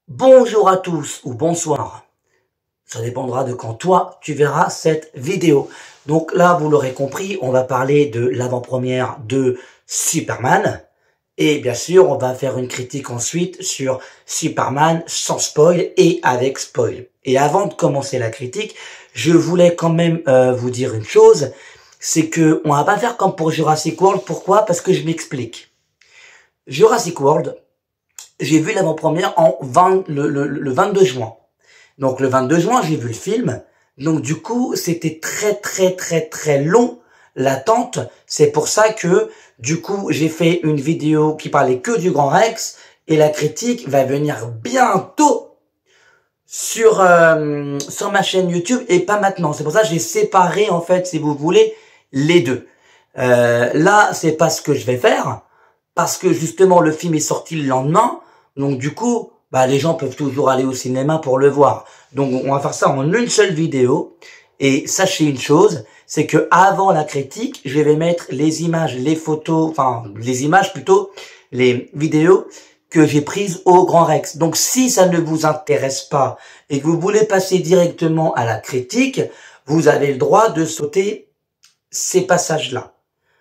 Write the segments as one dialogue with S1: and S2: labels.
S1: Bonjour à tous ou bonsoir. Ça dépendra de quand toi tu verras cette vidéo. Donc là, vous l'aurez compris, on va parler de l'avant-première de Superman. Et bien sûr, on va faire une critique ensuite sur Superman sans spoil et avec spoil. Et avant de commencer la critique, je voulais quand même vous dire une chose. C'est que on va pas faire comme pour Jurassic World. Pourquoi? Parce que je m'explique. Jurassic World, j'ai vu l'avant-première le 22 juin. Donc le 22 juin, j'ai vu le film. Donc du coup, c'était très long l'attente. C'est pour ça que du coup, j'ai fait une vidéo qui parlait que du Grand Rex et la critique va venir bientôt sur ma chaîne YouTube et pas maintenant. C'est pour ça que j'ai séparé en fait, si vous voulez, les deux. Là, c'est pas ce que je vais faire parce que justement le film est sorti le lendemain. Donc du coup, les gens peuvent toujours aller au cinéma pour le voir. Donc on va faire ça en une seule vidéo. Et sachez une chose, c'est que avant la critique, je vais mettre les images, les photos, enfin les images plutôt, les vidéos que j'ai prises au Grand Rex. Donc si ça ne vous intéresse pas et que vous voulez passer directement à la critique, vous avez le droit de sauter ces passages-là.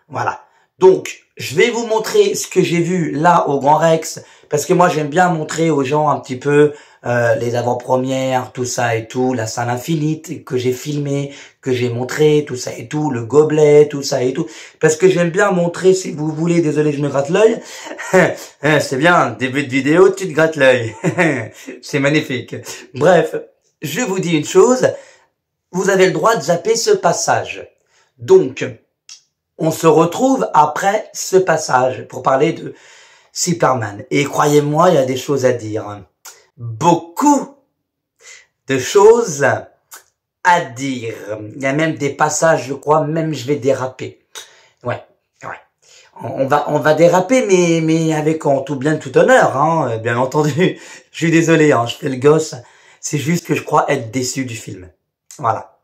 S1: Voilà. Donc, je vais vous montrer ce que j'ai vu là au Grand Rex, parce que moi j'aime bien montrer aux gens un petit peu les avant-premières, tout ça et tout, la salle infinite que j'ai filmé, que j'ai montré, tout ça et tout, le gobelet, tout ça et tout, parce que j'aime bien montrer, si vous voulez, désolé je me gratte l'œil, c'est bien, début de vidéo, tu te grattes l'œil, c'est magnifique. Bref, je vous dis une chose, vous avez le droit de zapper ce passage. Donc, on se retrouve après ce passage pour parler de Superman. Et croyez-moi, il y a des choses à dire. Beaucoup de choses à dire. Il y a même des passages, je crois, même je vais déraper. Ouais. On va déraper, mais avec en tout bien, tout honneur, hein, bien entendu. Je suis désolé, hein, je fais le gosse. C'est juste que je crois être déçu du film. Voilà.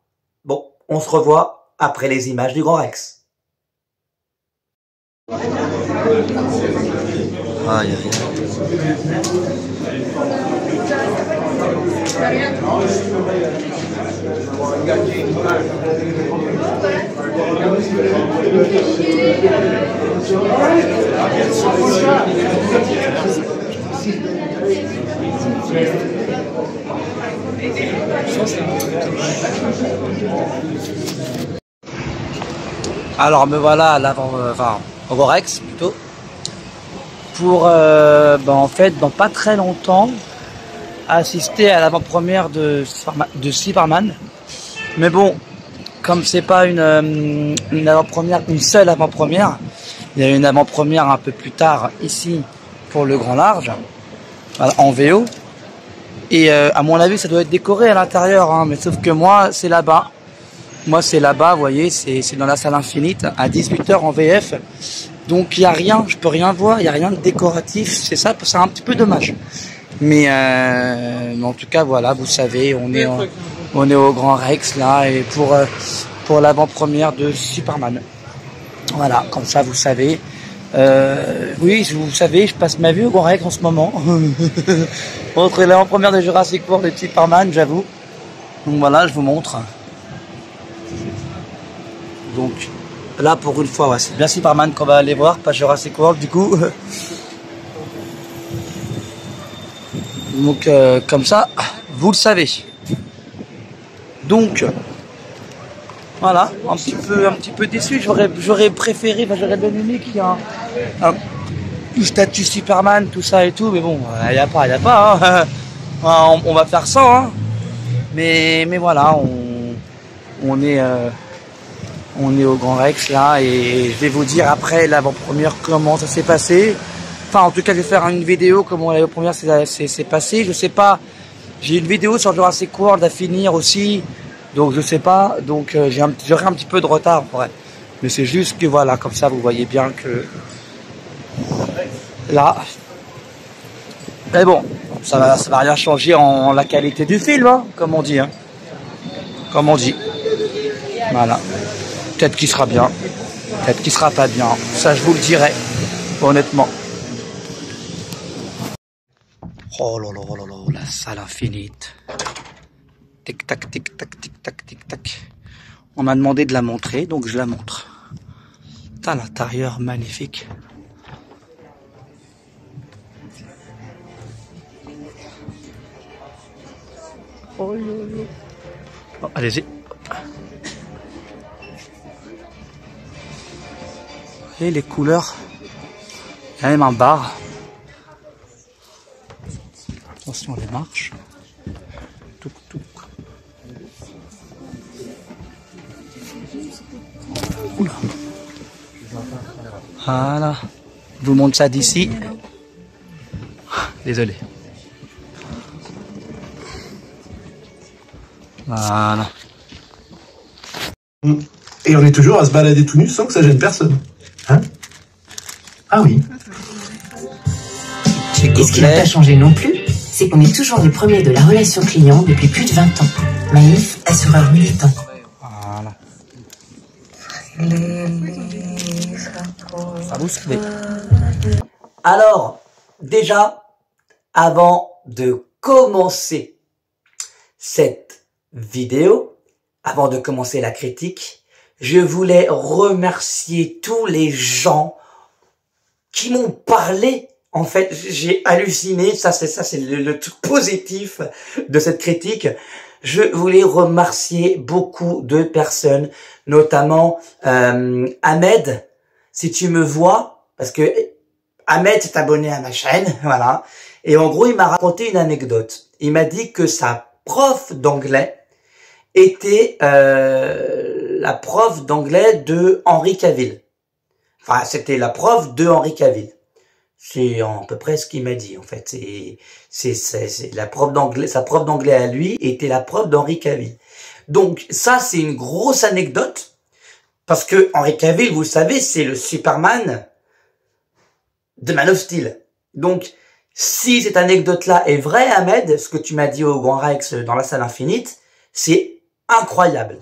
S1: Bon, on se revoit après les images du Grand Rex.
S2: Aïe,
S1: Alors me voilà à l'avant, au Grand Rex plutôt, pour en fait dans pas très longtemps assister à l'avant-première de Superman. Mais bon, comme c'est pas une avant-première, une seule avant-première, il y a une avant-première un peu plus tard ici pour le Grand Large, en VO. Et à mon avis ça doit être décoré à l'intérieur, hein, mais sauf que moi c'est là-bas. Moi, c'est là-bas, vous voyez, c'est dans la salle infinite, à 18h en VF. Donc, il n'y a rien, je peux rien voir, il n'y a rien de décoratif. C'est ça, c'est un petit peu dommage. Mais en tout cas, voilà, vous savez, on est au Grand Rex, là, et pour l'avant-première de Superman. Voilà, comme ça, vous savez. Oui, vous savez, je passe ma vie au Grand Rex en ce moment. Entre l'avant-première de Jurassic World et de Superman, j'avoue. Donc voilà, je vous montre. Donc là pour une fois, ouais, c'est bien Superman qu'on va aller voir, pas Jurassic World du coup. Donc comme ça, vous le savez. Donc voilà, un petit peu déçu. J'aurais préféré, j'aurais bien aimé qu'il y ait un statut Superman, tout ça et tout, mais bon, il y a pas. Hein. On va faire ça, hein. Mais voilà, on est au Grand Rex là et je vais vous dire après l'avant-première comment ça s'est passé. Enfin en tout cas je vais faire une vidéo comment l'avant-première s'est passé. Je sais pas, j'ai une vidéo sur Jurassic World à finir aussi. Donc je sais pas, donc j'aurai un petit peu de retard ouais. Mais c'est juste que voilà, comme ça vous voyez bien que là. Mais bon, ça va rien changer en la qualité du film, hein, comme on dit. Hein. Comme on dit. Voilà. Peut-être qu'il sera bien, peut-être qu'il sera pas bien. Ça, je vous le dirai, honnêtement. Oh là là là là, la salle infinite. Tic tac, tic tac, tic tac, tic tac. On m'a demandé de la montrer, donc je la montre. T'as l'intérieur magnifique. Oh, allez-y. Et les couleurs. Il y a même un bar. Attention les marches. Touc, touc. Oula. Voilà. Je vous montre ça d'ici. Désolé. Voilà.
S2: Et on est toujours à se balader tout nu sans que ça gêne personne. Hein? Ah oui.
S3: Et ce qui n'a pas changé non plus, c'est qu'on est toujours les premiers de la relation client depuis plus de 20 ans. Maïf, assureur militant.
S1: Voilà. Ça vous suivez. Alors, déjà, avant de commencer cette vidéo, avant de commencer la critique, je voulais remercier tous les gens qui m'ont parlé. En fait, j'ai halluciné. Ça, c'est le truc positif de cette critique. Je voulais remercier beaucoup de personnes, notamment Ahmed. Si tu me vois, parce que Ahmed s'est abonné à ma chaîne, voilà. Et en gros, il m'a raconté une anecdote. Il m'a dit que sa prof d'anglais était la prof d'anglais de Henry Cavill. Enfin, c'était la prof de Henry Cavill. C'est à peu près ce qu'il m'a dit, en fait. C'est la prof d'anglais, sa prof d'anglais à lui était la prof d'Henry Cavill. Donc, ça, c'est une grosse anecdote. Parce que Henry Cavill, vous le savez, c'est le Superman de Man of Steel. Donc, si cette anecdote-là est vraie, Ahmed, ce que tu m'as dit au Grand Rex dans la salle infinite, c'est incroyable.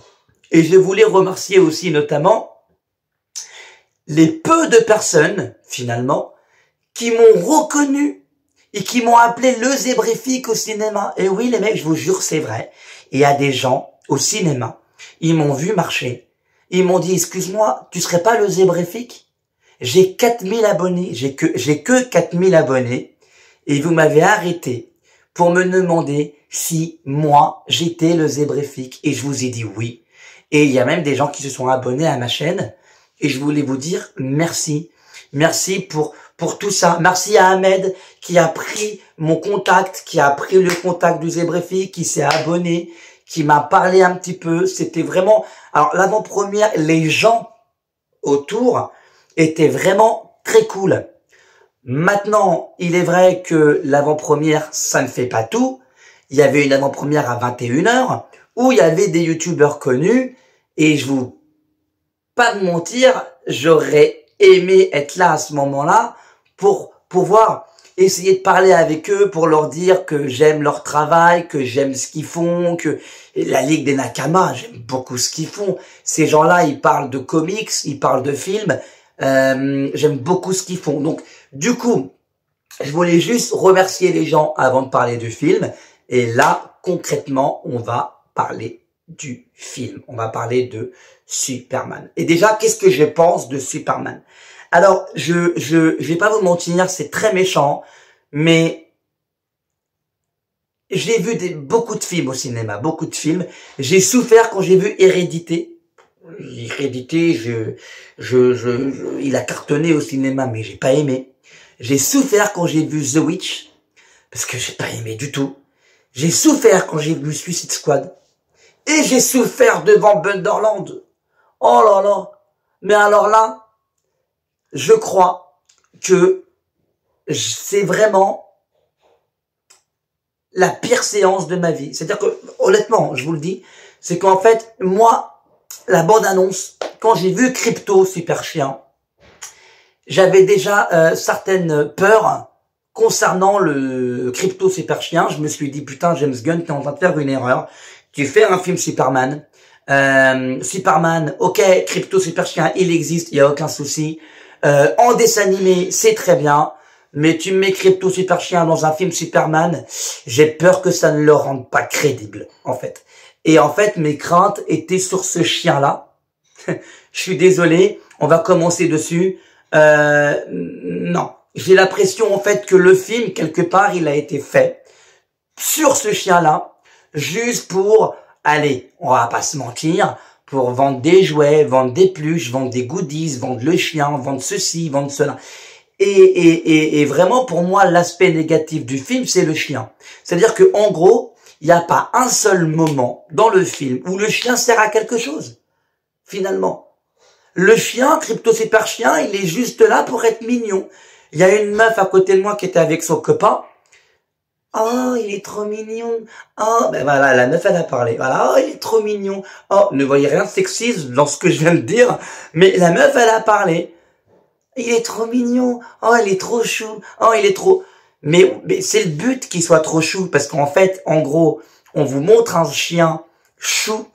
S1: Et je voulais remercier aussi notamment les peu de personnes, finalement, qui m'ont reconnu et qui m'ont appelé le zébréfique au cinéma. Et oui, les mecs, je vous jure, c'est vrai. Il y a des gens au cinéma, ils m'ont vu marcher. Ils m'ont dit, excuse-moi, tu serais pas le zébréfique? J'ai 4000 abonnés, j'ai que 4000 abonnés. Et vous m'avez arrêté pour me demander si moi, j'étais le zébréfique. Et je vous ai dit oui. Et il y a même des gens qui se sont abonnés à ma chaîne. Et je voulais vous dire merci. Merci pour tout ça. Merci à Ahmed qui a pris mon contact, qui a pris le contact du zébréfique, qui s'est abonné, qui m'a parlé un petit peu. C'était vraiment... Alors, l'avant-première, les gens autour étaient vraiment très cool. Maintenant, il est vrai que l'avant-première, ça ne fait pas tout. Il y avait une avant-première à 21h où il y avait des youtubeurs connus et je vous pas de mentir, j'aurais aimé être là à ce moment-là pour pouvoir essayer de parler avec eux, pour leur dire que j'aime leur travail, que j'aime ce qu'ils font, que la Ligue des Nakamas, j'aime beaucoup ce qu'ils font. Ces gens-là, ils parlent de comics, ils parlent de films, j'aime beaucoup ce qu'ils font. Donc, du coup, je voulais juste remercier les gens avant de parler du film. Et là, concrètement, on va parler du film. On va parler de Superman. Et déjà, qu'est-ce que je pense de Superman? Alors, je vais pas vous mentir, c'est très méchant, mais j'ai vu beaucoup de films au cinéma, beaucoup de films. J'ai souffert quand j'ai vu Hérédité. Hérédité, il a cartonné au cinéma, mais j'ai pas aimé. J'ai souffert quand j'ai vu The Witch, parce que j'ai pas aimé du tout. J'ai souffert quand j'ai vu Suicide Squad. Et j'ai souffert devant Wonderland. Oh là là. Mais alors là, je crois que c'est vraiment la pire séance de ma vie. C'est-à-dire que, honnêtement, je vous le dis, c'est qu'en fait, moi, la bande-annonce, quand j'ai vu Crypto Super Chien, j'avais déjà certaines peurs concernant le Crypto Super Chien. Je me suis dit, putain, James Gunn, t'es en train de faire une erreur. Tu fais un film Superman. Superman, ok, Crypto Super Chien, il existe, il y a aucun souci. En dessin animé, c'est très bien. mais tu mets Crypto Super Chien dans un film Superman, j'ai peur que ça ne le rende pas crédible, en fait. Et en fait, mes craintes étaient sur ce chien-là. Je suis désolé, on va commencer dessus. Non, j'ai l'impression en fait que le film, quelque part, il a été fait sur ce chien-là, juste pour, allez, on va pas se mentir, pour vendre des jouets, vendre des pluches, vendre des goodies, vendre le chien, vendre ceci, vendre cela. Et vraiment, pour moi, l'aspect négatif du film, c'est le chien. C'est-à-dire que, en gros, il n'y a pas un seul moment dans le film où le chien sert à quelque chose, finalement. Le chien, Crypto Super Chien, il est juste là pour être mignon. Il y a une meuf à côté de moi qui était avec son copain. Oh, il est trop mignon. Oh, ben voilà, la meuf, elle a parlé. Voilà, oh, il est trop mignon. Oh, ne voyez rien de sexiste dans ce que je viens de dire, mais la meuf, elle a parlé. Il est trop mignon. Oh, il est trop chou. Oh, il est trop... Mais c'est le but qu'il soit trop chou, parce qu'en fait, en gros, on vous montre un chien chou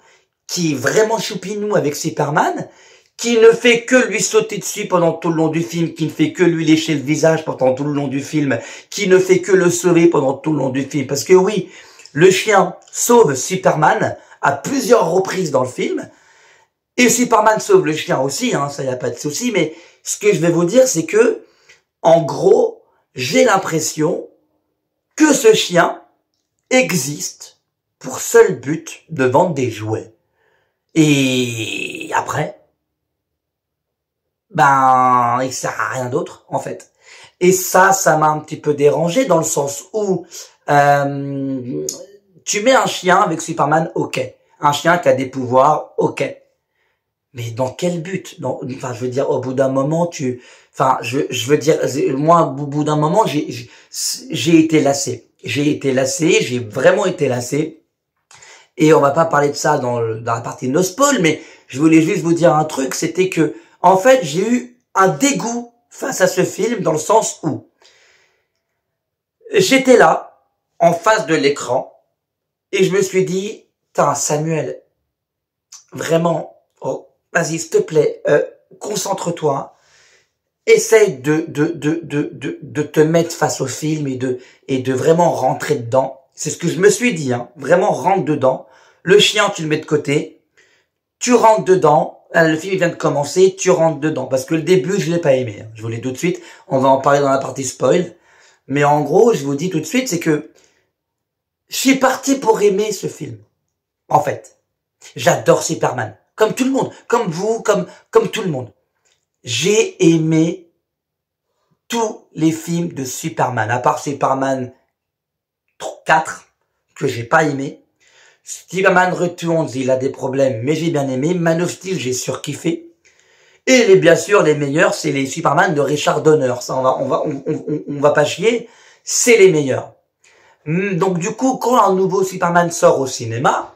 S1: qui est vraiment choupinou avec Superman, qui ne fait que lui sauter dessus pendant tout le long du film, qui ne fait que lui lécher le visage pendant tout le long du film, qui ne fait que le sauver pendant tout le long du film. Parce que oui, le chien sauve Superman à plusieurs reprises dans le film, et Superman sauve le chien aussi, hein, ça y a pas de souci, mais ce que je vais vous dire, c'est que, en gros, j'ai l'impression que ce chien existe pour seul but de vendre des jouets. Et après, ben, il sert à rien d'autre, en fait. Et ça m'a un petit peu dérangé dans le sens où tu mets un chien avec Superman, ok. Un chien qui a des pouvoirs, ok. Mais dans quel but? Enfin, je veux dire, au bout d'un moment, je veux dire, moi, au bout d'un moment, j'ai été lassé. J'ai vraiment été lassé. Et on va pas parler de ça dans la partie no spoil, mais je voulais juste vous dire un truc, c'était que, en fait, j'ai eu un dégoût face à ce film dans le sens où j'étais là, en face de l'écran, et je me suis dit, putain, Samuel, vraiment, oh, vas-y, s'il te plaît, concentre-toi, essaye de te mettre face au film et de vraiment rentrer dedans. C'est ce que je me suis dit, hein. Vraiment rentre dedans. Le chien, tu le mets de côté. Tu rentres dedans. Le film vient de commencer. Tu rentres dedans. Parce que le début, je l'ai pas aimé, hein. Je vous l'ai tout de suite. On va en parler dans la partie spoil. Mais en gros, je vous dis tout de suite, c'est que je suis parti pour aimer ce film. En fait. J'adore Superman. Comme tout le monde. Comme vous, comme tout le monde. J'ai aimé tous les films de Superman. À part Superman 4, que j'ai pas aimé. Superman Returns, il a des problèmes, mais j'ai bien aimé. Man of Steel, j'ai surkiffé. Et bien sûr, les meilleurs, c'est les Superman de Richard Donner. Ça, on va pas chier. C'est les meilleurs. Donc, du coup, quand un nouveau Superman sort au cinéma,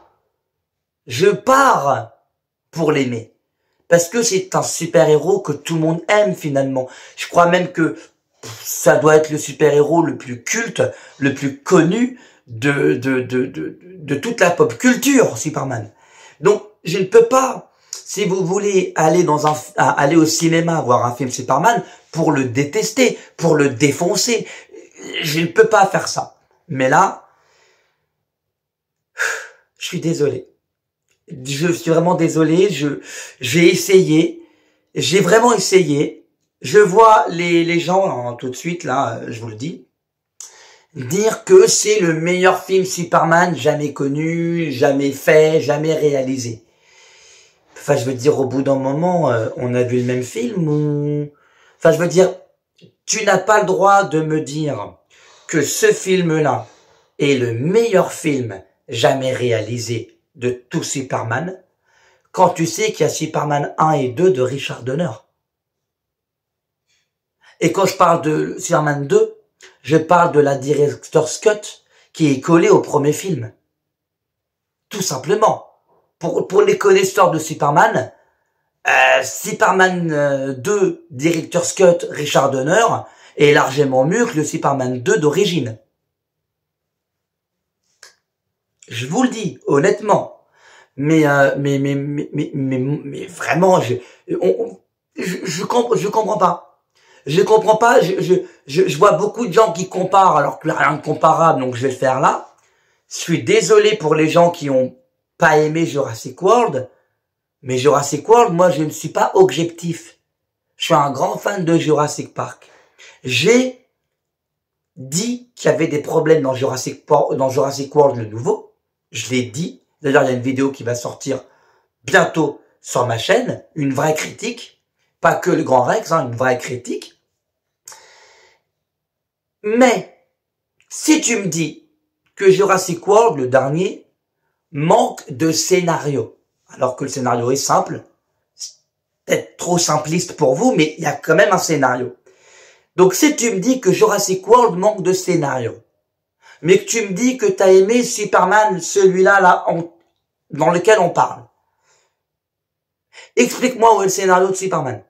S1: je pars pour l'aimer. Parce que c'est un super-héros que tout le monde aime, finalement. Je crois même que ça doit être le super-héros le plus culte, le plus connu de toute la pop culture, Superman. Donc, je ne peux pas, si vous voulez aller aller au cinéma voir un film Superman, pour le détester, pour le défoncer, je ne peux pas faire ça. Mais là, je suis désolé. Je suis vraiment désolé, j'ai essayé, j'ai vraiment essayé. Je vois les gens, hein, tout de suite, là, je vous le dis, dire que c'est le meilleur film Superman jamais connu, jamais fait, jamais réalisé. Enfin, je veux dire, au bout d'un moment, on a vu le même film ou... Enfin, je veux dire, tu n'as pas le droit de me dire que ce film-là est le meilleur film jamais réalisé de tout Superman, quand tu sais qu'il y a Superman 1 et 2 de Richard Donner. Et quand je parle de Superman 2, je parle de la Director's Cut qui est collée au premier film. Tout simplement. Pour les connaisseurs de Superman, Superman 2 Director's Cut Richard Donner est largement mieux que le Superman 2 d'origine. Je vous le dis, honnêtement. Mais vraiment, je comprends pas. Je comprends pas, je vois beaucoup de gens qui comparent alors qu'il n'y a rien de comparable, donc je vais le faire là. Je suis désolé pour les gens qui ont pas aimé Jurassic World, mais Jurassic World, moi je ne suis pas objectif. Je suis un grand fan de Jurassic Park. J'ai dit qu'il y avait des problèmes dans Jurassic World le nouveau. Je l'ai dit. D'ailleurs, il y a une vidéo qui va sortir bientôt sur ma chaîne, une vraie critique. Pas que le Grand Rex, hein, une vraie critique. Mais, si tu me dis que Jurassic World, le dernier, manque de scénario, alors que le scénario est simple, c'est peut-être trop simpliste pour vous, mais il y a quand même un scénario. Donc si tu me dis que Jurassic World manque de scénario, mais que tu me dis que tu as aimé Superman, celui-là là, dans lequel on parle, explique-moi où est le scénario de Superman.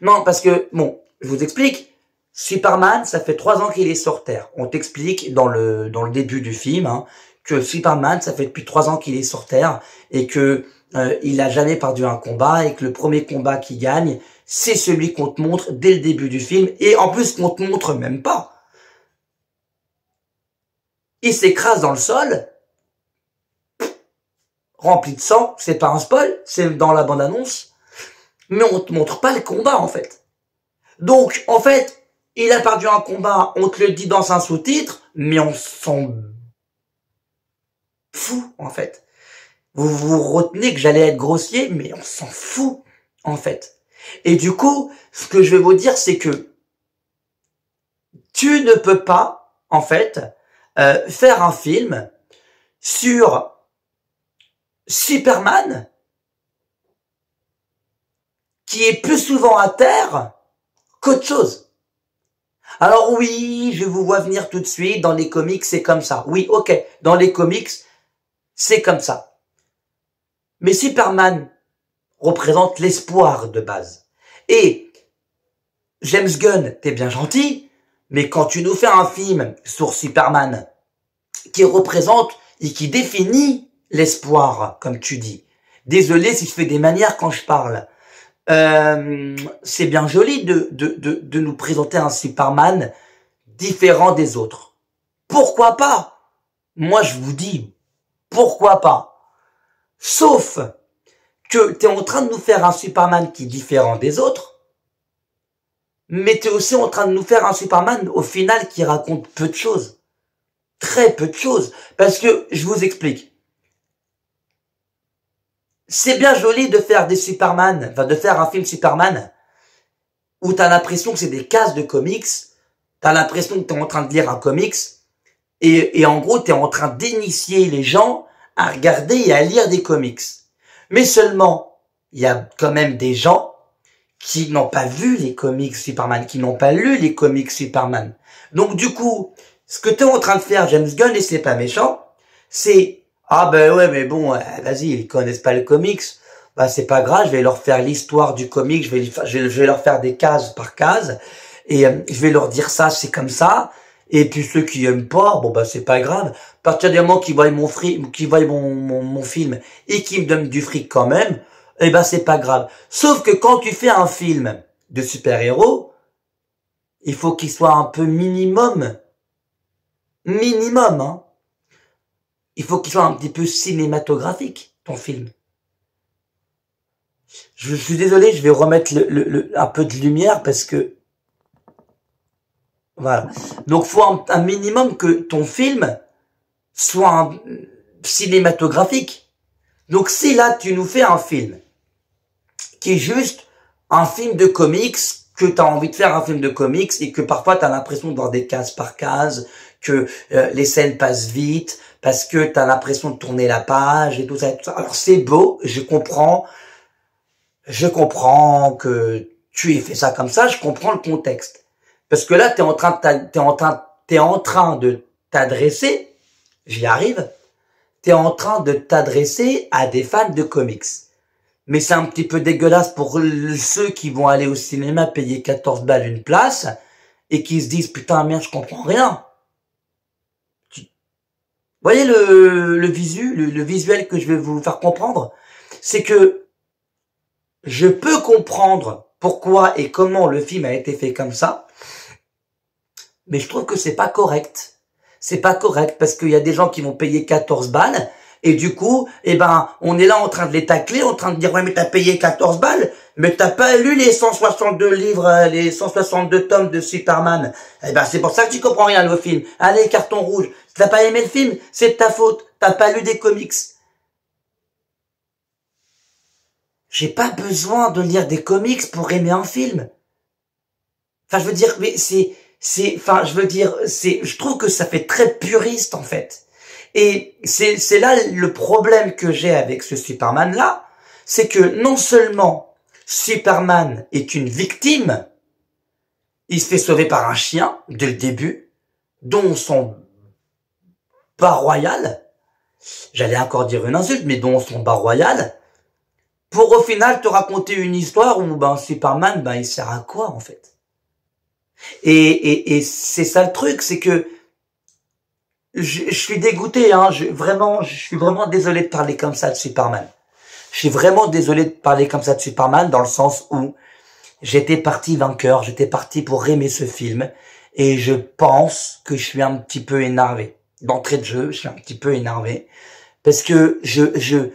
S1: Non, parce que, bon, je vous explique, Superman, ça fait 3 ans qu'il est sur Terre. On t'explique dans le début du film, hein, que Superman, ça fait depuis 3 ans qu'il est sur Terre, et que il a jamais perdu un combat, et que le premier combat qu'il gagne, c'est celui qu'on te montre dès le début du film, et en plus qu'on te montre même pas. Il s'écrase dans le sol, rempli de sang, c'est pas un spoil, c'est dans la bande-annonce, mais on te montre pas le combat en fait. Donc en fait, il a perdu un combat, on te le dit dans un sous-titre, mais on s'en fout en fait. Vous retenez que j'allais être grossier, mais on s'en fout en fait. Et du coup, ce que je vais vous dire, c'est que tu ne peux pas, en fait, faire un film sur Superman qui est plus souvent à terre qu'autre chose. Alors oui, je vous vois venir tout de suite, dans les comics, c'est comme ça. Oui, ok, dans les comics, c'est comme ça. Mais Superman représente l'espoir de base. Et James Gunn, t'es bien gentil, mais quand tu nous fais un film sur Superman qui représente et qui définit l'espoir, comme tu dis. Désolé si je fais des manières quand je parle. C'est bien joli de nous présenter un Superman différent des autres. Pourquoi pas? Moi, je vous dis, pourquoi pas? Sauf que tu es en train de nous faire un Superman qui est différent des autres, mais tu es aussi en train de nous faire un Superman, au final, qui raconte peu de choses. Très peu de choses. Parce que, je vous explique. C'est bien joli de faire des Superman, enfin de faire un film Superman, où tu as l'impression que c'est des cases de comics, tu as l'impression que tu es en train de lire un comics, et en gros, tu es en train d'initier les gens à regarder et à lire des comics. Mais seulement, il y a quand même des gens qui n'ont pas vu les comics Superman, qui n'ont pas lu les comics Superman. Donc du coup, ce que tu es en train de faire, James Gunn, et c'est pas méchant, c'est « Ah ben ouais, mais bon, vas-y, ils connaissent pas le comics, bah c'est pas grave, je vais leur faire l'histoire du comic, je vais leur faire des cases par case, et je vais leur dire ça, c'est comme ça, et puis ceux qui aiment pas, bon bah c'est pas grave, à partir du moment qu'ils voient mon film, et qu'ils me donnent du fric quand même, eh ben c'est pas grave. Sauf que quand tu fais un film de super-héros, il faut qu'il soit un peu minimum, hein. Il faut qu'il soit un petit peu cinématographique, ton film. Je suis désolé, je vais remettre un peu de lumière parce que... Voilà. Donc, faut un minimum que ton film soit cinématographique. Donc, si là, tu nous fais un film qui est juste un film de comics, que tu as envie de faire un film de comics et que parfois tu as l'impression de voir des cases par cases, que les scènes passent vite, parce que tu as l'impression de tourner la page et tout ça. Alors c'est beau, je comprends que tu aies fait ça comme ça, je comprends le contexte. Parce que là, t'es en train de t'adresser, j'y arrive, t'es en train de t'adresser à des fans de comics. Mais c'est un petit peu dégueulasse pour ceux qui vont aller au cinéma payer 14 balles une place et qui se disent putain merde je comprends rien. Vous voyez le visuel que je vais vous faire comprendre, c'est que je peux comprendre pourquoi et comment le film a été fait comme ça. Mais je trouve que c'est pas correct. C'est pas correct parce qu'il y a des gens qui vont payer 14 balles et du coup, eh ben, on est là en train de les tacler, en train de dire ouais mais t'as payé 14 balles, mais t'as pas lu les 162 livres, les 162 tomes de Superman. Eh ben c'est pour ça que tu comprends rien au film. Allez, carton rouge. Si t'as pas aimé le film, c'est de ta faute. T'as pas lu des comics. J'ai pas besoin de lire des comics pour aimer un film. Enfin, je veux dire, mais je trouve que ça fait très puriste, en fait. Et c'est là le problème que j'ai avec ce Superman-là, c'est que non seulement Superman est une victime, il se fait sauver par un chien, dès le début, dont son bas royal, j'allais encore dire une insulte, mais dont son bas royal, pour au final te raconter une histoire où Superman, il sert à quoi en fait? Et c'est ça le truc, c'est que je suis dégoûté, hein. Je suis vraiment désolé de parler comme ça de Superman. Je suis vraiment désolé de parler comme ça de Superman dans le sens où j'étais parti vainqueur, j'étais parti pour aimer ce film et je pense que je suis un petit peu énervé. D'entrée de jeu, je suis un petit peu énervé parce que j'ai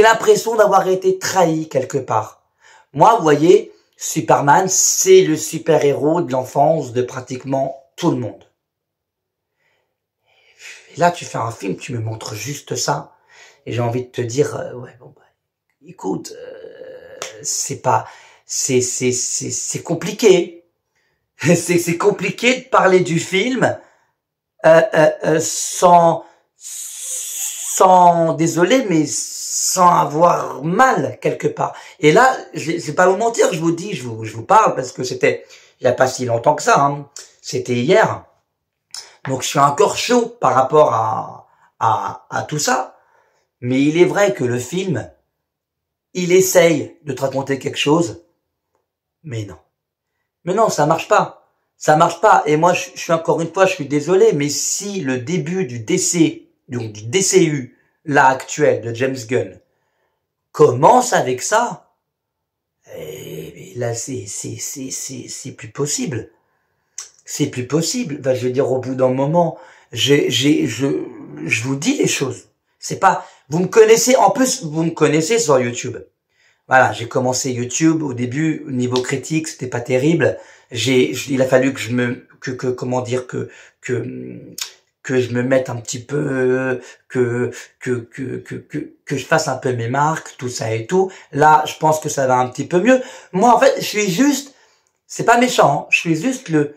S1: l'impression d'avoir été trahi quelque part. Moi, vous voyez, Superman, c'est le super-héros de l'enfance de pratiquement tout le monde. Et là, tu fais un film, tu me montres juste ça. Et j'ai envie de te dire, écoute, c'est compliqué. C'est compliqué de parler du film désolé, mais sans avoir mal quelque part. Et là, je vais pas vous mentir, je vous parle parce que c'était il y a pas si longtemps que ça, hein. C'était hier. Donc je suis encore chaud par rapport à tout ça. Mais il est vrai que le film, il essaye de te raconter quelque chose, mais non. Mais non, ça marche pas. Ça marche pas. Et moi, je suis encore une fois, je suis désolé, mais si le début du DC, donc du DCU, là actuel, de James Gunn, commence avec ça, et là, c'est plus possible. C'est plus possible. Je veux dire, au bout d'un moment, je vous dis les choses. C'est pas, vous me connaissez, en plus, vous me connaissez sur YouTube. Voilà, j'ai commencé YouTube au début, au niveau critique, c'était pas terrible. Il a fallu que je me mette un petit peu, que je fasse un peu mes marques, tout ça et tout. Là, je pense que ça va un petit peu mieux. Moi, en fait, je suis juste, c'est pas méchant, hein, je suis juste le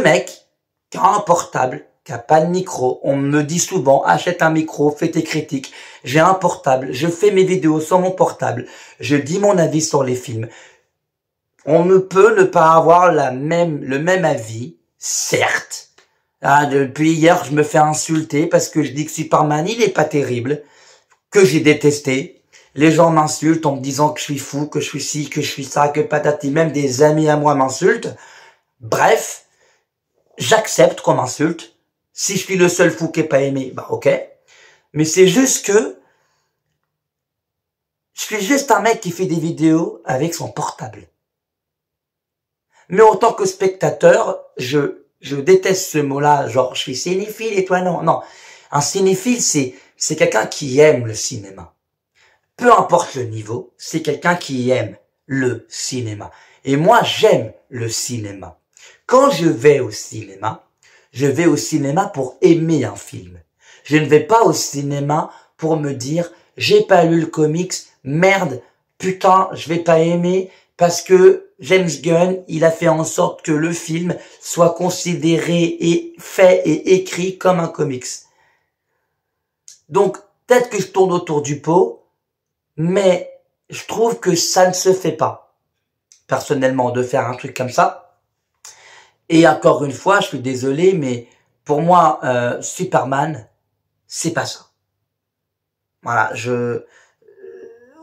S1: mec qui a un portable, qui a pas de micro. On me dit souvent, achète un micro, fais tes critiques. J'ai un portable, je fais mes vidéos sur mon portable, je dis mon avis sur les films. On ne peut ne pas avoir le même avis, certes. Ah, depuis hier, je me fais insulter parce que je dis que Superman, il est pas terrible, que j'ai détesté. Les gens m'insultent en me disant que je suis fou, que je suis ci, que je suis ça, que patati. Même des amis à moi m'insultent. Bref, j'accepte qu'on m'insulte. Si je suis le seul fou qui est pas aimé, ok. Mais c'est juste que je suis juste un mec qui fait des vidéos avec son portable. Mais en tant que spectateur, je déteste ce mot-là, genre je suis cinéphile et toi non. Non, un cinéphile c'est quelqu'un qui aime le cinéma. Peu importe le niveau, c'est quelqu'un qui aime le cinéma. Et moi j'aime le cinéma. Quand je vais au cinéma pour aimer un film. Je ne vais pas au cinéma pour me dire j'ai pas lu le comics, merde, putain, je vais pas aimer parce que James Gunn, il a fait en sorte que le film soit considéré et fait et écrit comme un comics. Donc, peut-être que je tourne autour du pot, mais je trouve que ça ne se fait pas, personnellement, de faire un truc comme ça. Et encore une fois, je suis désolé, mais pour moi, Superman, c'est pas ça. Voilà,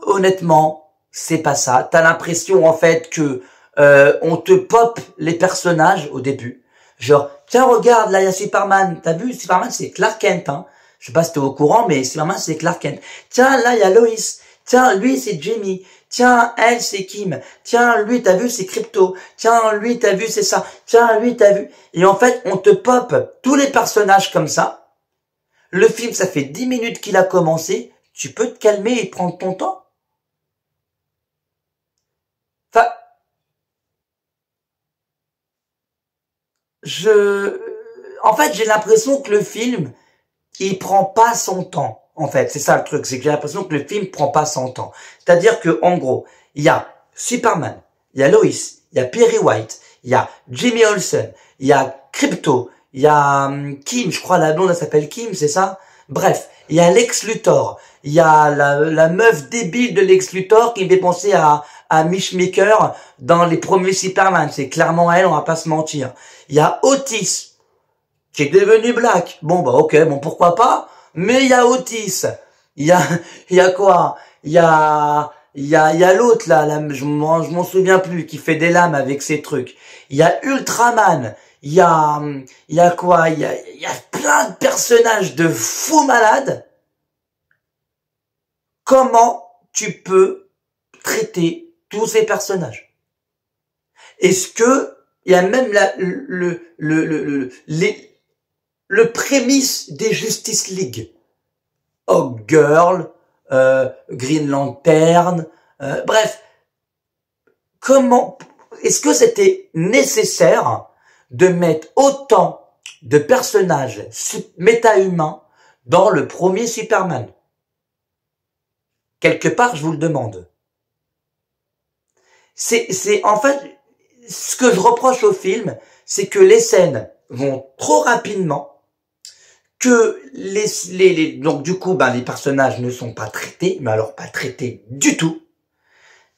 S1: honnêtement, c'est pas ça. T'as l'impression en fait que on te pop les personnages au début. Genre, tiens, regarde, là il y a Superman. T'as vu, Superman c'est Clark Kent, hein. Je sais pas si t'es au courant, mais Superman c'est Clark Kent. Tiens, là il y a Lois. Tiens, lui, c'est Jamie. Tiens, elle, c'est Kim. Tiens, lui, t'as vu, c'est Crypto. Tiens, lui, t'as vu, c'est ça. Tiens, lui, t'as vu. Et en fait, on te pop tous les personnages comme ça. Le film, ça fait 10 minutes qu'il a commencé. Tu peux te calmer et prendre ton temps. Enfin, en fait, j'ai l'impression que le film, il prend pas son temps. En fait, c'est ça le truc, c'est que j'ai l'impression que le film prend pas son temps. C'est-à-dire que, en gros, il y a Superman, il y a Lois, il y a Perry White, il y a Jimmy Olsen, il y a Crypto, il y a Kim, je crois la blonde, elle s'appelle Kim, c'est ça? Bref, il y a Lex Luthor, il y a la meuf débile de Lex Luthor qui me fait penser à Mitch Maker dans les premiers Superman. C'est clairement elle, on va pas se mentir. Il y a Otis, qui est devenu Black. Bon, bah, ok, bon, pourquoi pas? Mais il y a Otis. Il y a quoi? Il y a l'autre, là, je m'en souviens plus, qui fait des lames avec ses trucs. Il y a Ultraman. Il y a quoi? Il y a plein de personnages de fous malades. Comment tu peux traiter tous ces personnages? Est-ce que il y a même le prémisse des Justice League? Hawk Girl, Green Lantern, bref. Comment, est-ce que c'était nécessaire de mettre autant de personnages méta-humains dans le premier Superman? Quelque part, je vous le demande. C'est en fait, ce que je reproche au film, c'est que les scènes vont trop rapidement, que donc du coup, les personnages ne sont pas traités, mais alors pas traités du tout.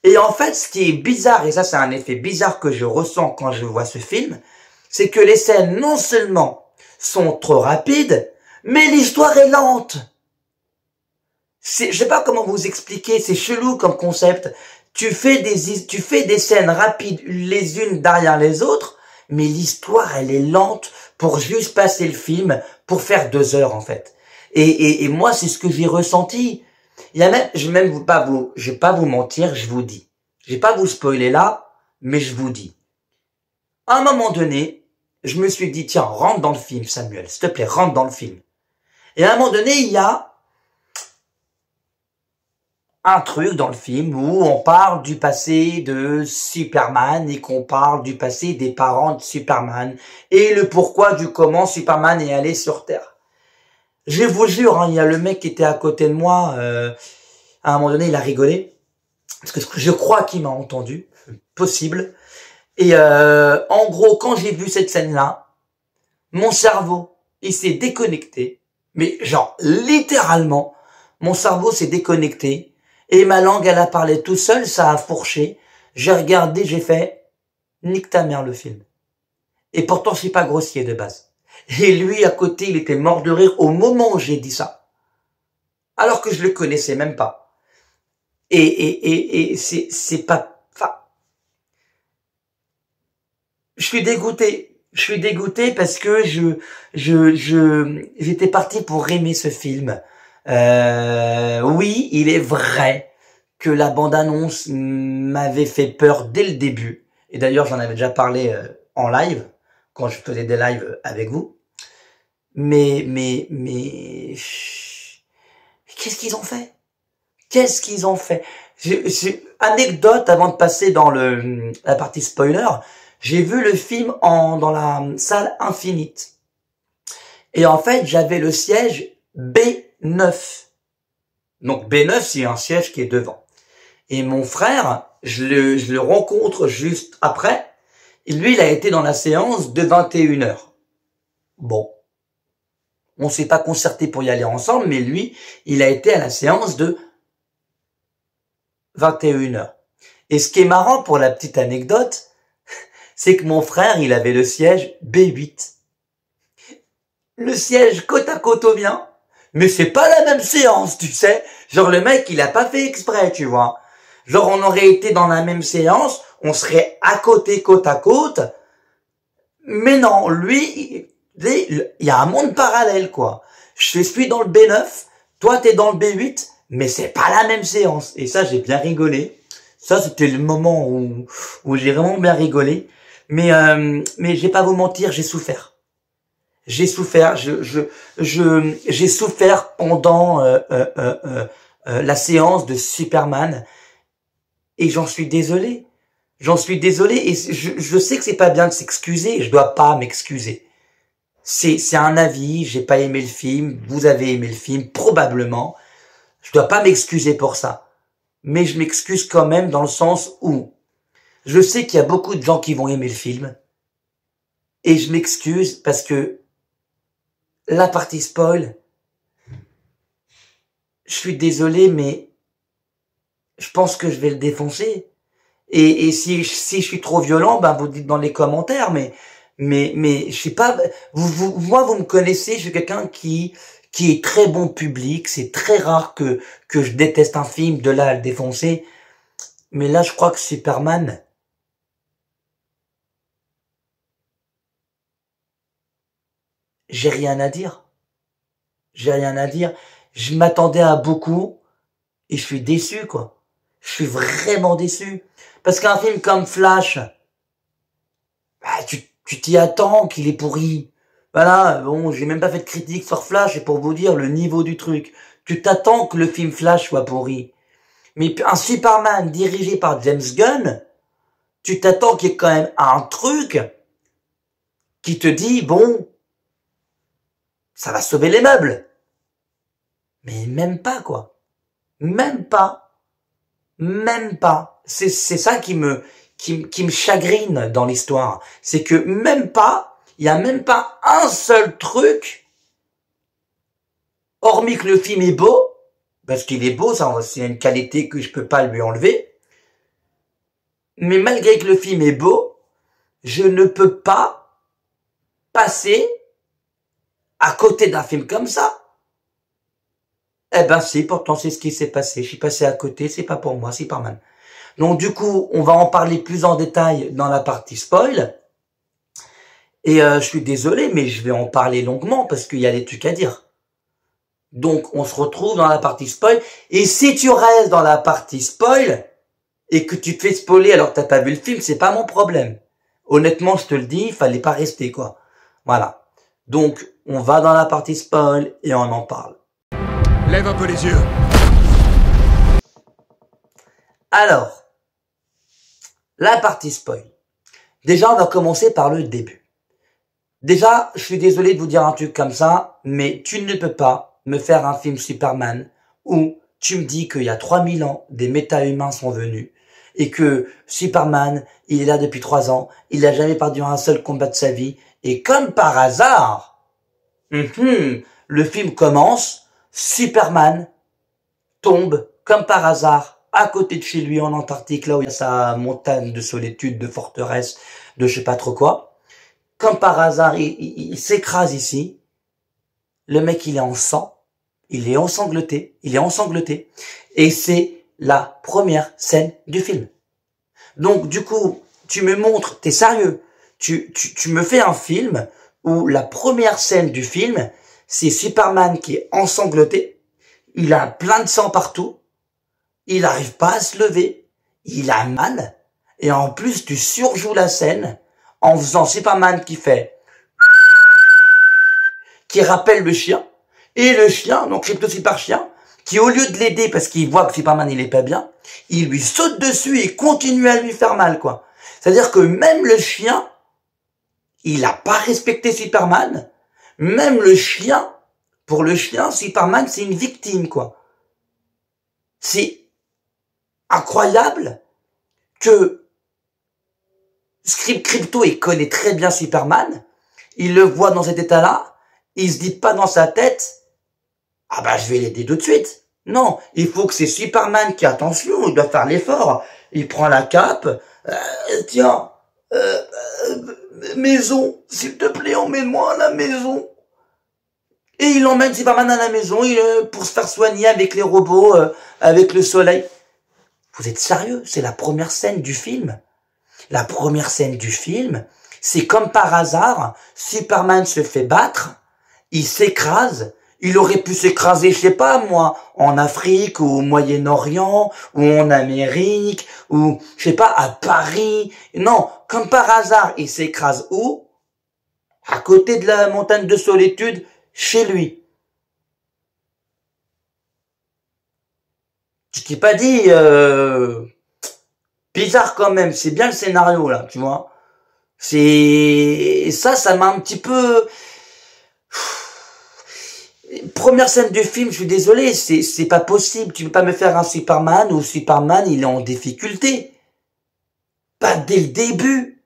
S1: Et en fait, ce qui est bizarre, et ça c'est un effet bizarre que je ressens quand je vois ce film, c'est que les scènes non seulement sont trop rapides, mais l'histoire est lente. Je sais pas comment vous expliquer, c'est chelou comme concept. Tu fais des scènes rapides les unes derrière les autres, mais l'histoire elle est lente pour juste passer le film, pour faire 2 heures en fait. Et moi c'est ce que j'ai ressenti. Il y a même, je vais pas vous mentir, je vous dis. Je vais pas vous spoiler là, mais je vous dis. À un moment donné, je me suis dit, tiens, rentre dans le film, Samuel, s'il te plaît, rentre dans le film. Et à un moment donné, il y a un truc dans le film où on parle du passé de Superman et qu'on parle du passé des parents de Superman et le pourquoi du comment Superman est allé sur Terre. Je vous jure, il y a le mec qui était à côté de moi, à un moment donné, il a rigolé, parce que je crois qu'il m'a entendu, possible. Et en gros, quand j'ai vu cette scène-là, mon cerveau, il s'est déconnecté, mais genre littéralement, mon cerveau s'est déconnecté. Et ma langue, elle a parlé tout seul, ça a fourché. J'ai regardé, j'ai fait, nique ta mère le film. Et pourtant, je suis pas grossier de base. Et lui, à côté, il était mort de rire au moment où j'ai dit ça. Alors que je le connaissais même pas. Et c'est pas, enfin, je suis dégoûté. Je suis dégoûté parce que j'étais parti pour aimer ce film. Oui, il est vrai que la bande-annonce m'avait fait peur dès le début. Et d'ailleurs, j'en avais déjà parlé en live, quand je faisais des lives avec vous. Mais qu'est-ce qu'ils ont fait? Qu'est-ce qu'ils ont fait? Anecdote avant de passer dans la partie spoiler, j'ai vu le film dans la salle Infinite. Et en fait, j'avais le siège B9. Donc B9, c'est un siège qui est devant. Et mon frère, je le rencontre juste après. Et lui, il a été dans la séance de 21h. Bon. On s'est pas concerté pour y aller ensemble, mais lui, il a été à la séance de 21h. Et ce qui est marrant pour la petite anecdote, c'est que mon frère, il avait le siège B8. Le siège côte à côte au mien. Mais c'est pas la même séance, tu sais. Genre le mec, il a pas fait exprès, tu vois. Genre on aurait été dans la même séance, on serait à côté, côte à côte. Mais non, lui, il y a un monde parallèle, quoi. Je suis dans le B9, toi t'es dans le B8, mais c'est pas la même séance. Et ça, j'ai bien rigolé. Ça, c'était le moment où j'ai vraiment bien rigolé. Mais je vais pas vous mentir, j'ai souffert. J'ai souffert. J'ai souffert pendant la séance de Superman. Et j'en suis désolé. J'en suis désolé. Et je sais que c'est pas bien de s'excuser. Je dois pas m'excuser. C'est un avis. J'ai pas aimé le film. Vous avez aimé le film, probablement. Je dois pas m'excuser pour ça. Mais je m'excuse quand même dans le sens où je sais qu'il y a beaucoup de gens qui vont aimer le film. Et je m'excuse parce que la partie spoil, je suis désolé, mais je pense que je vais le défoncer. Et si je suis trop violent, ben vous dites dans les commentaires, mais je sais pas, moi vous me connaissez, je suis quelqu'un qui est très bon public, c'est très rare que je déteste un film, de là à le défoncer. Mais là, je crois que Superman, j'ai rien à dire. J'ai rien à dire. Je m'attendais à beaucoup et je suis déçu, quoi. Je suis vraiment déçu. Parce qu'un film comme Flash, bah, tu t'y attends qu'il est pourri. Voilà, bon, j'ai même pas fait de critique sur Flash, et pour vous dire le niveau du truc. Tu t'attends que le film Flash soit pourri. Mais un Superman dirigé par James Gunn, tu t'attends qu'il y ait quand même un truc qui te dit, bon, ça va sauver les meubles. Mais même pas, quoi. Même pas. Même pas. C'est ça qui me chagrine dans l'histoire. C'est que même pas, il y a même pas un seul truc, hormis que le film est beau, parce qu'il est beau, ça, c'est une qualité que je peux pas lui enlever. Mais malgré que le film est beau, je ne peux pas passer à côté d'un film comme ça. Eh ben si, pourtant c'est ce qui s'est passé. Je suis passé à côté, c'est pas pour moi, Superman. Donc du coup, on va en parler plus en détail dans la partie spoil. Et je suis désolé, mais je vais en parler longuement parce qu'il y a des trucs à dire. Donc on se retrouve dans la partie spoil. Et si tu restes dans la partie spoil et que tu te fais spoiler alors que t'as pas vu le film, c'est pas mon problème. Honnêtement, je te le dis, il fallait pas rester, quoi. Voilà. Donc on va dans la partie spoil et on en parle.
S4: Lève un peu les yeux.
S1: Alors, la partie spoil. Déjà, on va commencer par le début. Déjà, je suis désolé de vous dire un truc comme ça, mais tu ne peux pas me faire un film Superman où tu me dis qu'il y a 3000 ans, des méta-humains sont venus et que Superman, il est là depuis 3 ans, il n'a jamais perdu un seul combat de sa vie et comme par hasard, le film commence, Superman tombe comme par hasard à côté de chez lui en Antarctique, là où il y a sa montagne de solitude, de forteresse, de je sais pas trop quoi. Comme par hasard, il s'écrase ici. Le mec, il est en sang. Il est ensanglanté. Et c'est la première scène du film. Donc, du coup, tu me montres, t'es sérieux. Tu me fais un film où la première scène du film, c'est Superman qui est ensanglanté. Il a plein de sang partout. Il n'arrive pas à se lever. Il a mal. Et en plus, tu surjoues la scène en faisant Superman qui rappelle le chien. Et le chien, donc Crypto Super Chien, qui au lieu de l'aider parce qu'il voit que Superman il est pas bien, il lui saute dessus et continue à lui faire mal, quoi. C'est-à-dire que même le chien, il a pas respecté Superman. Même le chien, pour le chien, Superman, c'est une victime, quoi. C'est incroyable que Crypto, il connaît très bien Superman. Il le voit dans cet état-là. Il se dit pas dans sa tête, ah bah, je vais l'aider tout de suite. Non, il faut que c'est Superman qui, attention, il doit faire l'effort. Il prend la cape. Tiens, maison, s'il te plaît, emmène-moi à la maison. Et il emmène Superman à la maison pour se faire soigner avec les robots, avec le soleil. Vous êtes sérieux? C'est la première scène du film. La première scène du film, c'est comme par hasard, Superman se fait battre, il s'écrase, Il aurait pu s'écraser, je sais pas moi, en Afrique ou au Moyen-Orient ou en Amérique ou je sais pas à Paris. Non, comme par hasard, il s'écrase où? À côté de la montagne de solitude, chez lui. Je t'ai pas dit bizarre quand même, c'est bien le scénario là, tu vois. C'est ça m'a un petit peu. Première scène du film, je suis désolé, c'est pas possible. Tu peux pas me faire un Superman où Superman il est en difficulté. Pas dès le début.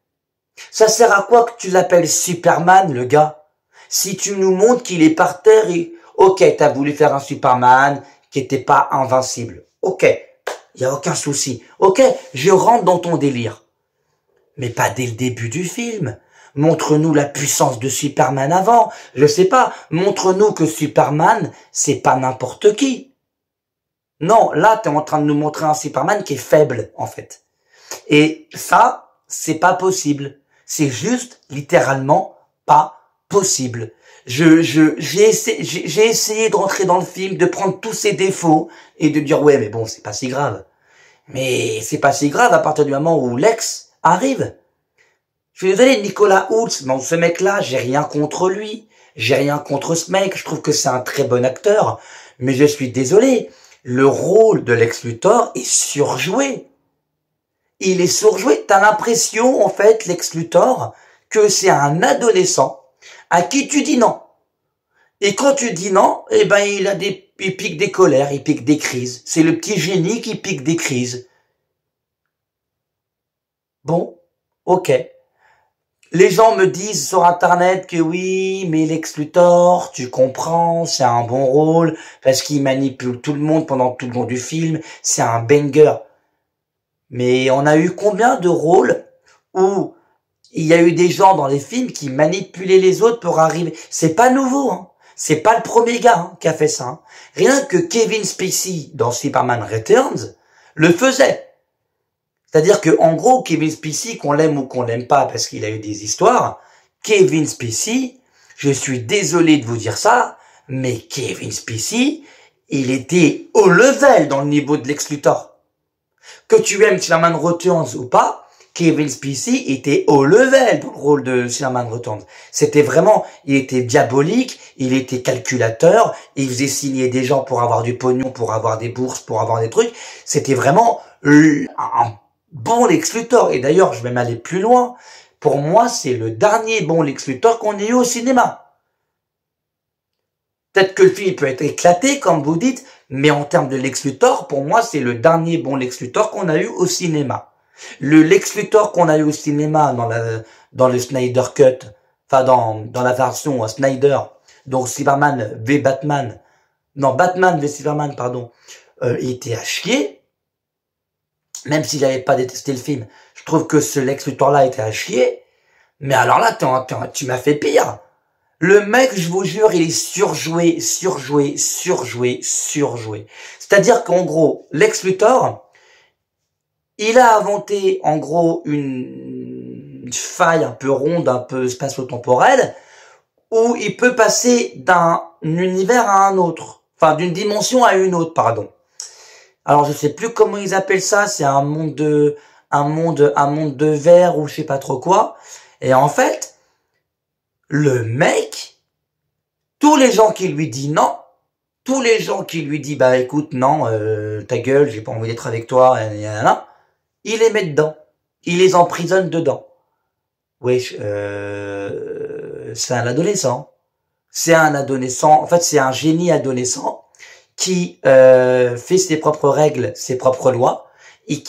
S1: Ça sert à quoi que tu l'appelles Superman, le gars? Si tu nous montres qu'il est par terre et ok, t'as voulu faire un Superman qui était pas invincible. Ok, y a aucun souci. Ok, je rentre dans ton délire. Mais pas dès le début du film. Montre-nous la puissance de Superman avant. Je sais pas. Montre-nous que Superman, c'est pas n'importe qui. Non, là, t'es en train de nous montrer un Superman qui est faible, en fait. Et ça, c'est pas possible. C'est juste, littéralement, pas possible. J'ai essayé de rentrer dans le film, de prendre tous ses défauts et de dire, ouais, mais bon, c'est pas si grave. Mais c'est pas si grave à partir du moment où Lex arrive. Je suis désolé, Nicolas Hoult, bon, ce mec-là, j'ai rien contre lui. J'ai rien contre ce mec. Je trouve que c'est un très bon acteur. Mais je suis désolé. Le rôle de Lex Luthor est surjoué. Il est surjoué. T'as l'impression, en fait, Lex Luthor, que c'est un adolescent à qui tu dis non. Et quand tu dis non, eh ben, il pique des colères, il pique des crises. C'est le petit génie qui pique des crises. Bon, ok. Les gens me disent sur Internet que oui, mais Lex Luthor, tu comprends, c'est un bon rôle, parce qu'il manipule tout le monde pendant tout le long du film, c'est un banger. Mais on a eu combien de rôles où il y a eu des gens dans les films qui manipulaient les autres pour arriver. C'est pas nouveau, hein. C'est pas le premier gars qui a fait ça. Hein. Rien que Kevin Spacey dans Superman Returns le faisait. C'est-à-dire que, en gros, Kevin Spacey, qu'on l'aime ou qu'on l'aime pas parce qu'il a eu des histoires, Kevin Spacey, je suis désolé de vous dire ça, mais Kevin Spacey, il était au level dans le niveau de Lex Luthor. Que tu aimes Superman Returns ou pas, Kevin Spacey était au level dans le rôle de Superman Returns. C'était vraiment, il était diabolique, il était calculateur, il faisait signer des gens pour avoir du pognon, pour avoir des bourses, pour avoir des trucs. C'était vraiment un bon Lex Luthor. Et d'ailleurs, je vais m'aller plus loin. Pour moi, c'est le dernier bon Lex Luthor qu'on ait eu au cinéma. Peut-être que le film peut être éclaté, comme vous dites, mais en termes de Lex Luthor, pour moi, c'est le dernier bon Lex Luthor qu'on a eu au cinéma. Le Lex Luthor qu'on a eu au cinéma dans le Snyder Cut, enfin dans la version Snyder, donc Superman v Batman, non, Batman v Superman, pardon, il était à chier. Même s'il n'avait pas détesté le film, je trouve que ce Lex Luthor-là était à chier. Mais alors là, tu m'as fait pire. Le mec, je vous jure, il est surjoué. C'est-à-dire qu'en gros, Lex Luthor, il a inventé, en gros, une faille un peu ronde, un peu spatio-temporelle, où il peut passer d'un univers à un autre. Enfin, d'une dimension à une autre, pardon. Alors, je sais plus comment ils appellent ça, c'est un monde de verre ou je sais pas trop quoi. Et en fait, le mec, tous les gens qui lui disent non, tous les gens qui lui disent, bah, écoute, non, ta gueule, j'ai pas envie d'être avec toi, il les met dedans. Il les emprisonne dedans. Wesh, c'est un adolescent. C'est un adolescent, en fait, c'est un génie adolescent qui fait ses propres règles, ses propres lois, et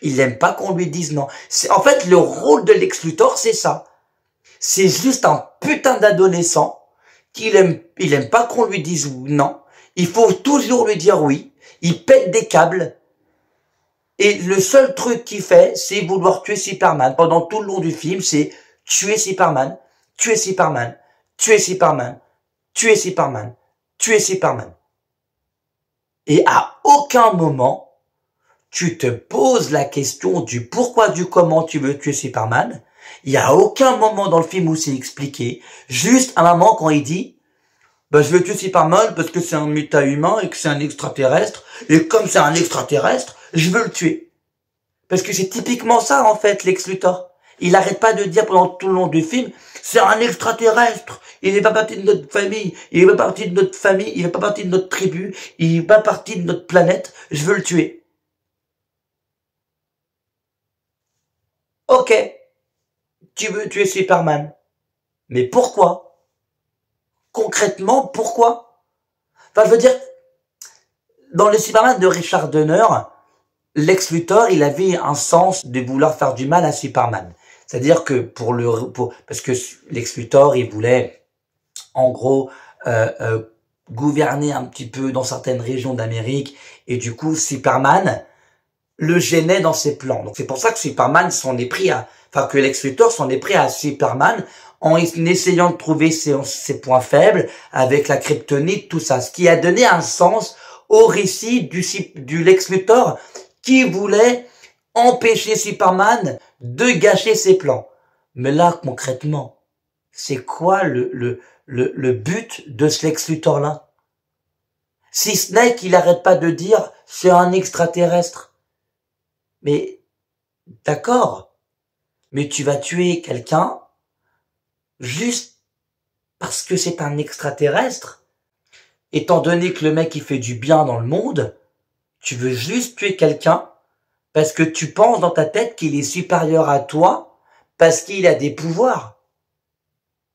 S1: il aime pas qu'on lui dise non. C'est en fait le rôle de Lex Luthor, c'est ça. C'est juste un putain d'adolescent il aime pas qu'on lui dise non. Il faut toujours lui dire oui. Il pète des câbles. Et le seul truc qu'il fait, c'est vouloir tuer Superman. Pendant tout le long du film, c'est tuer Superman, tuer Superman, tuer Superman, tuer Superman, tuer Superman. Et à aucun moment, tu te poses la question du pourquoi, du comment tu veux tuer Superman. Il y a aucun moment dans le film où c'est expliqué. Juste un moment quand il dit, Ben, je vais tuer Superman parce que c'est un méta-humain et que c'est un extraterrestre. Et comme c'est un extraterrestre, je veux le tuer. Parce que c'est typiquement ça, en fait, Lex Luthor. Il arrête pas de dire pendant tout le long du film, c'est un extraterrestre. Il n'est pas parti de notre famille. Il n'est pas parti de notre famille. Il n'est pas parti de notre tribu. Il n'est pas parti de notre planète. Je veux le tuer. Ok. Tu veux tuer Superman. Mais pourquoi? Concrètement, pourquoi? Enfin, je veux dire, dans le Superman de Richard Donner, Lex Luthor, il avait un sens de vouloir faire du mal à Superman. C'est-à-dire que parce que Lex Luthor, il voulait, en gros, gouverner un petit peu dans certaines régions d'Amérique, et du coup, Superman le gênait dans ses plans. Donc c'est pour ça que Superman s'en est pris que Lex Luthor s'en est pris à Superman en essayant de trouver ses points faibles avec la kryptonite, tout ça. Ce qui a donné un sens au récit du Lex Luthor qui voulait empêcher Superman de gâcher ses plans. Mais là, concrètement, c'est quoi le but de ce Lex Luthor-là? Si ce n'est qu'il arrête pas de dire c'est un extraterrestre. Mais, d'accord, mais tu vas tuer quelqu'un juste parce que c'est un extraterrestre. Étant donné que le mec il fait du bien dans le monde, tu veux juste tuer quelqu'un parce que tu penses dans ta tête qu'il est supérieur à toi parce qu'il a des pouvoirs.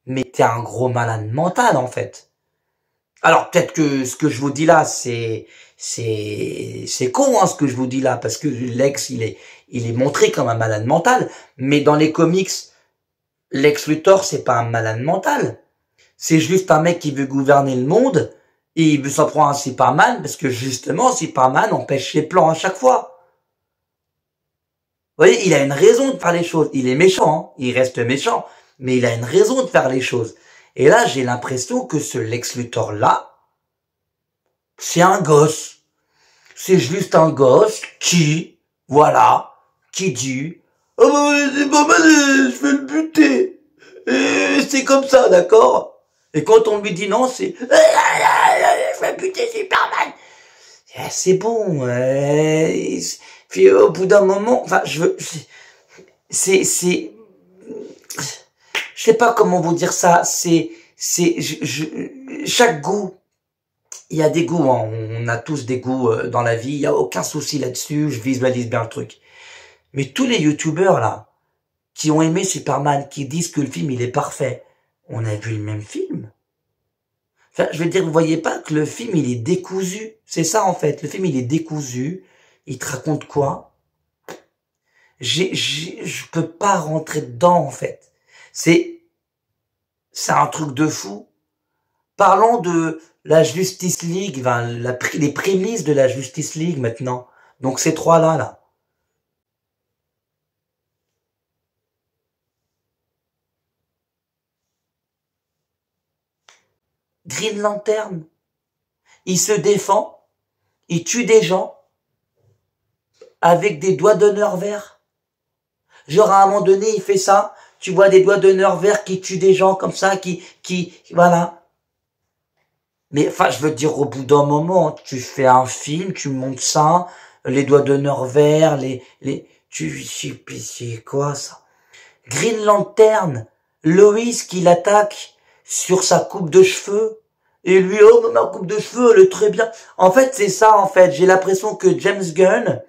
S1: Mais t'es un gros malade mental en fait. Alors peut-être que ce que je vous dis là c'est con ce que je vous dis là parce que Lex il est montré comme un malade mental, mais dans les comics Lex Luthor c'est pas un malade mental. C'est juste un mec qui veut gouverner le monde et il veut s'en prendre à Superman parce que justement Superman empêche ses plans à chaque fois. Vous voyez, il a une raison de faire les choses. Il est méchant, hein, il reste méchant, mais il a une raison de faire les choses. Et là, j'ai l'impression que ce Lex Luthor-là, c'est un gosse. C'est juste un gosse qui, voilà, qui dit « Oh, bah, c'est pas mal, je vais le buter. Et c'est comme ça, d'accord ?» Et quand on lui dit non, c'est « Je vais buter Superman. » C'est bon. Puis au bout d'un moment, enfin, je sais pas comment vous dire ça, chaque goût, il y a des goûts, hein. On a tous des goûts dans la vie, il y a aucun souci là-dessus, je visualise bien le truc. Mais tous les youtubeurs là, qui ont aimé Superman, qui disent que le film il est parfait, on a vu le même film. Enfin, je veux dire, vous voyez pas que le film il est décousu, c'est ça en fait, le film il est décousu, il te raconte quoi? Je peux pas rentrer dedans en fait. C'est un truc de fou. Parlons de la Justice League, les prémices de la Justice League maintenant. Donc ces trois-là, là. Green Lantern, il se défend, il tue des gens avec des doigts d'honneur verts. Genre à un moment donné, il fait ça, tu vois des doigts d'honneur verts qui tuent des gens comme ça, voilà. Mais enfin, je veux dire, au bout d'un moment, tu fais un film, tu montes ça, les doigts d'honneur verts, c'est quoi ça? Green Lantern, Lois qui l'attaque sur sa coupe de cheveux, et lui, oh, ma coupe de cheveux, elle est très bien. En fait, c'est ça, en fait. J'ai l'impression que James Gunn,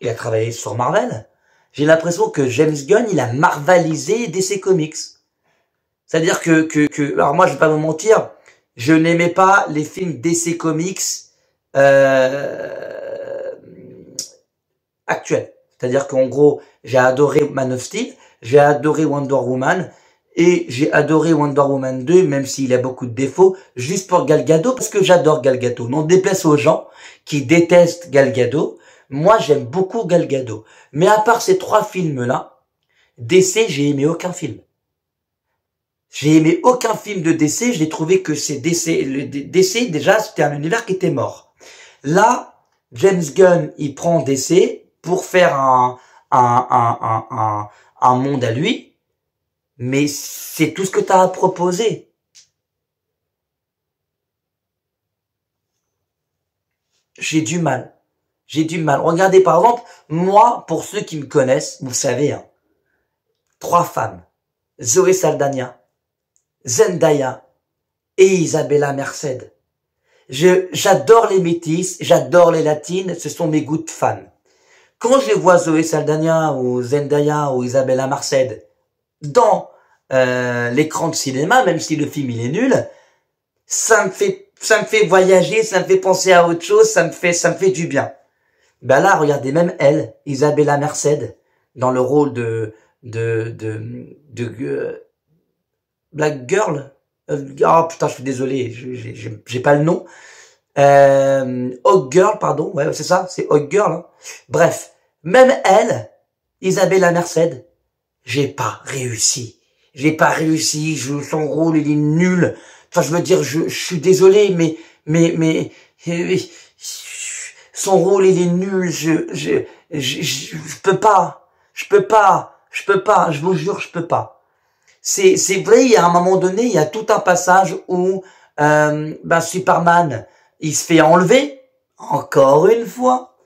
S1: il a travaillé sur Marvel. J'ai l'impression que James Gunn, il a marvelisé DC Comics. C'est-à-dire que, alors moi, je vais pas vous mentir, je n'aimais pas les films DC Comics, actuels. C'est-à-dire qu'en gros, j'ai adoré Man of Steel, j'ai adoré Wonder Woman, et j'ai adoré Wonder Woman 2, même s'il a beaucoup de défauts, juste pour Gal Gadot, parce que j'adore Gal Gadot. Non déplaise aux gens qui détestent Gal Gadot, moi j'aime beaucoup Gal Gadot. Mais à part ces trois films-là, DC, j'ai aimé aucun film. J'ai aimé aucun film de DC, j'ai trouvé que c'est DC, DC déjà c'était un univers qui était mort. Là, James Gunn, il prend DC pour faire un monde à lui, mais c'est tout ce que tu as à proposer. j'ai du mal. J'ai du mal. Regardez, par exemple, moi, pour ceux qui me connaissent, vous savez, hein, 3 femmes. Zoé Saldana, Zendaya et Isabella Merced. J'adore les métisses, j'adore les latines, ce sont mes goûts de fans. Quand je vois Zoé Saldana ou Zendaya ou Isabella Merced dans l'écran de cinéma, même si le film il est nul, ça me fait voyager, ça me fait penser à autre chose, ça me fait du bien. Ben là, regardez, même elle, Isabella Merced, dans le rôle de Black Girl. Oh putain, je suis désolé, j'ai pas le nom. Hawk Girl, pardon, ouais, c'est ça, c'est Hawk Girl. Hein. Bref, même elle, Isabella Merced, j'ai pas réussi. Son rôle il est nul. Enfin, je veux dire, je suis désolé, mais son rôle il est nul. Je peux pas. Je vous jure, je peux pas. C'est vrai, il y a un moment donné, il y a tout un passage où Superman, il se fait enlever, encore une fois.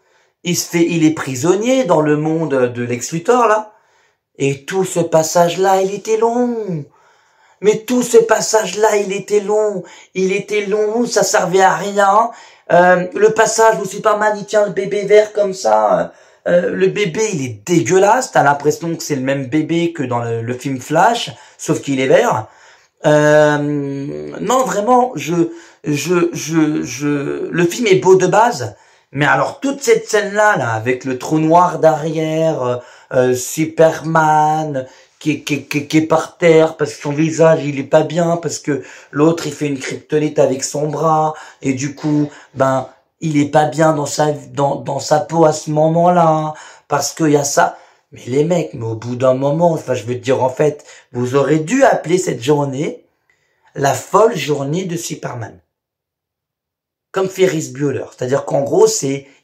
S1: Il est prisonnier dans le monde de Lex Luthor, là. Et tout ce passage-là, il était long. Mais tout ce passage-là, il était long, ça servait à rien. Le passage où Superman, il tient le bébé vert comme ça, le bébé, il est dégueulasse. T'as l'impression que c'est le même bébé que dans le film Flash, sauf qu'il est vert. Non, vraiment, le film est beau de base, mais alors toute cette scène-là, là, avec le trou noir derrière, Superman qui est par terre parce que son visage il est pas bien, parce que l'autre il fait une kryptonite avec son bras et du coup il est pas bien dans sa peau à ce moment-là parce qu'il y a ça. Mais les mecs, mais au bout d'un moment, enfin je veux dire en fait, vous aurez dû appeler cette journée la folle journée de Superman. Comme Ferris Bueller, c'est-à-dire qu'en gros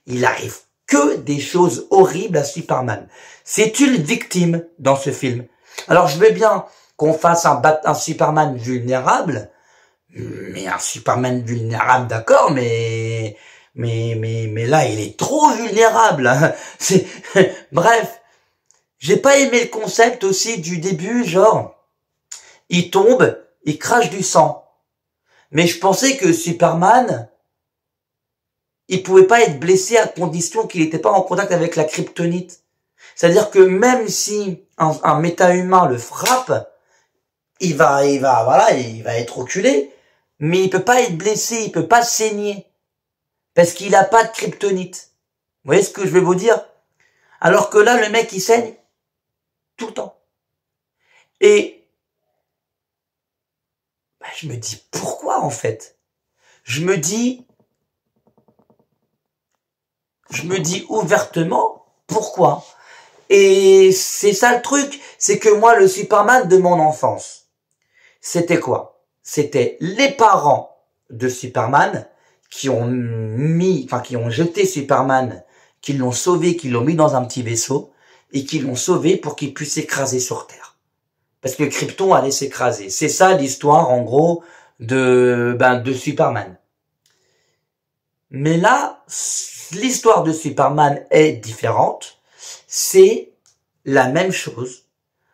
S1: il arrive que des choses horribles à Superman. C'est une victime dans ce film. Alors je veux bien qu'on fasse un Superman vulnérable, mais un Superman vulnérable, d'accord, mais là il est trop vulnérable. Hein. Bref, j'ai pas aimé le concept aussi du début, genre il tombe, il crache du sang. Mais je pensais que Superman, il pouvait pas être blessé à condition qu'il n'était pas en contact avec la kryptonite. C'est-à-dire que même si un méta-humain le frappe, il va être reculé, mais il peut pas être blessé, il peut pas saigner. Parce qu'il a pas de kryptonite. Vous voyez ce que je vais vous dire? Alors que là, le mec, il saigne tout le temps. Et je me dis, pourquoi en fait? Je me dis ouvertement, pourquoi? Et c'est ça le truc, c'est que moi, le Superman de mon enfance, c'était quoi? C'était les parents de Superman qui ont jeté Superman, qui l'ont sauvé, qui l'ont mis dans un petit vaisseau et qui l'ont sauvé pour qu'il puisse s'écraser sur Terre. Parce que Krypton allait s'écraser. C'est ça l'histoire, en gros, de Superman. Mais là, l'histoire de Superman est différente. C'est la même chose.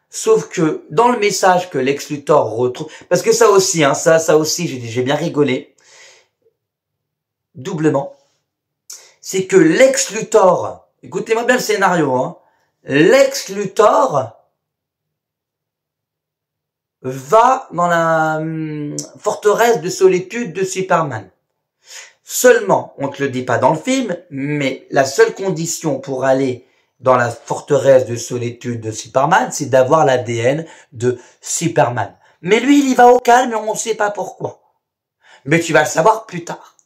S1: Sauf que dans le message que Lex Luthor retrouve, parce que ça aussi, j'ai bien rigolé, doublement, c'est que Lex Luthor, écoutez-moi bien le scénario, hein, Lex Luthor va dans la forteresse de solitude de Superman. Seulement, on te le dit pas dans le film, mais la seule condition pour aller dans la forteresse de solitude de Superman, c'est d'avoir l'ADN de Superman. Mais lui, il y va au calme et on ne sait pas pourquoi. Mais tu vas le savoir plus tard.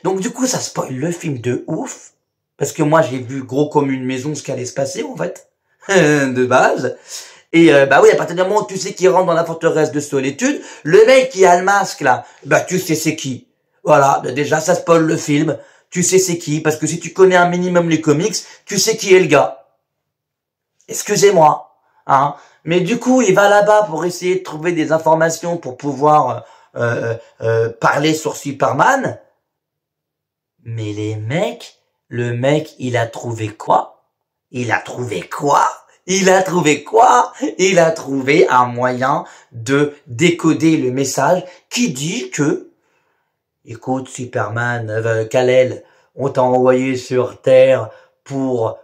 S1: Donc du coup, ça spoil le film de ouf, parce que moi, j'ai vu gros comme une maison ce qui allait se passer, en fait, de base. Et oui, à partir du moment où tu sais qu'il rentre dans la forteresse de solitude, le mec qui a le masque, là, tu sais c'est qui. Voilà, déjà, ça spoil le film. Tu sais c'est qui, parce que si tu connais un minimum les comics, tu sais qui est le gars. Excusez-moi, hein. Mais du coup, il va là-bas pour essayer de trouver des informations pour pouvoir parler sur Superman. Mais les mecs, le mec, il a trouvé quoi? Il a trouvé quoi? Il a trouvé quoi? Il a trouvé un moyen de décoder le message qui dit que, écoute, Superman, Kal-El, on t'a envoyé sur Terre pour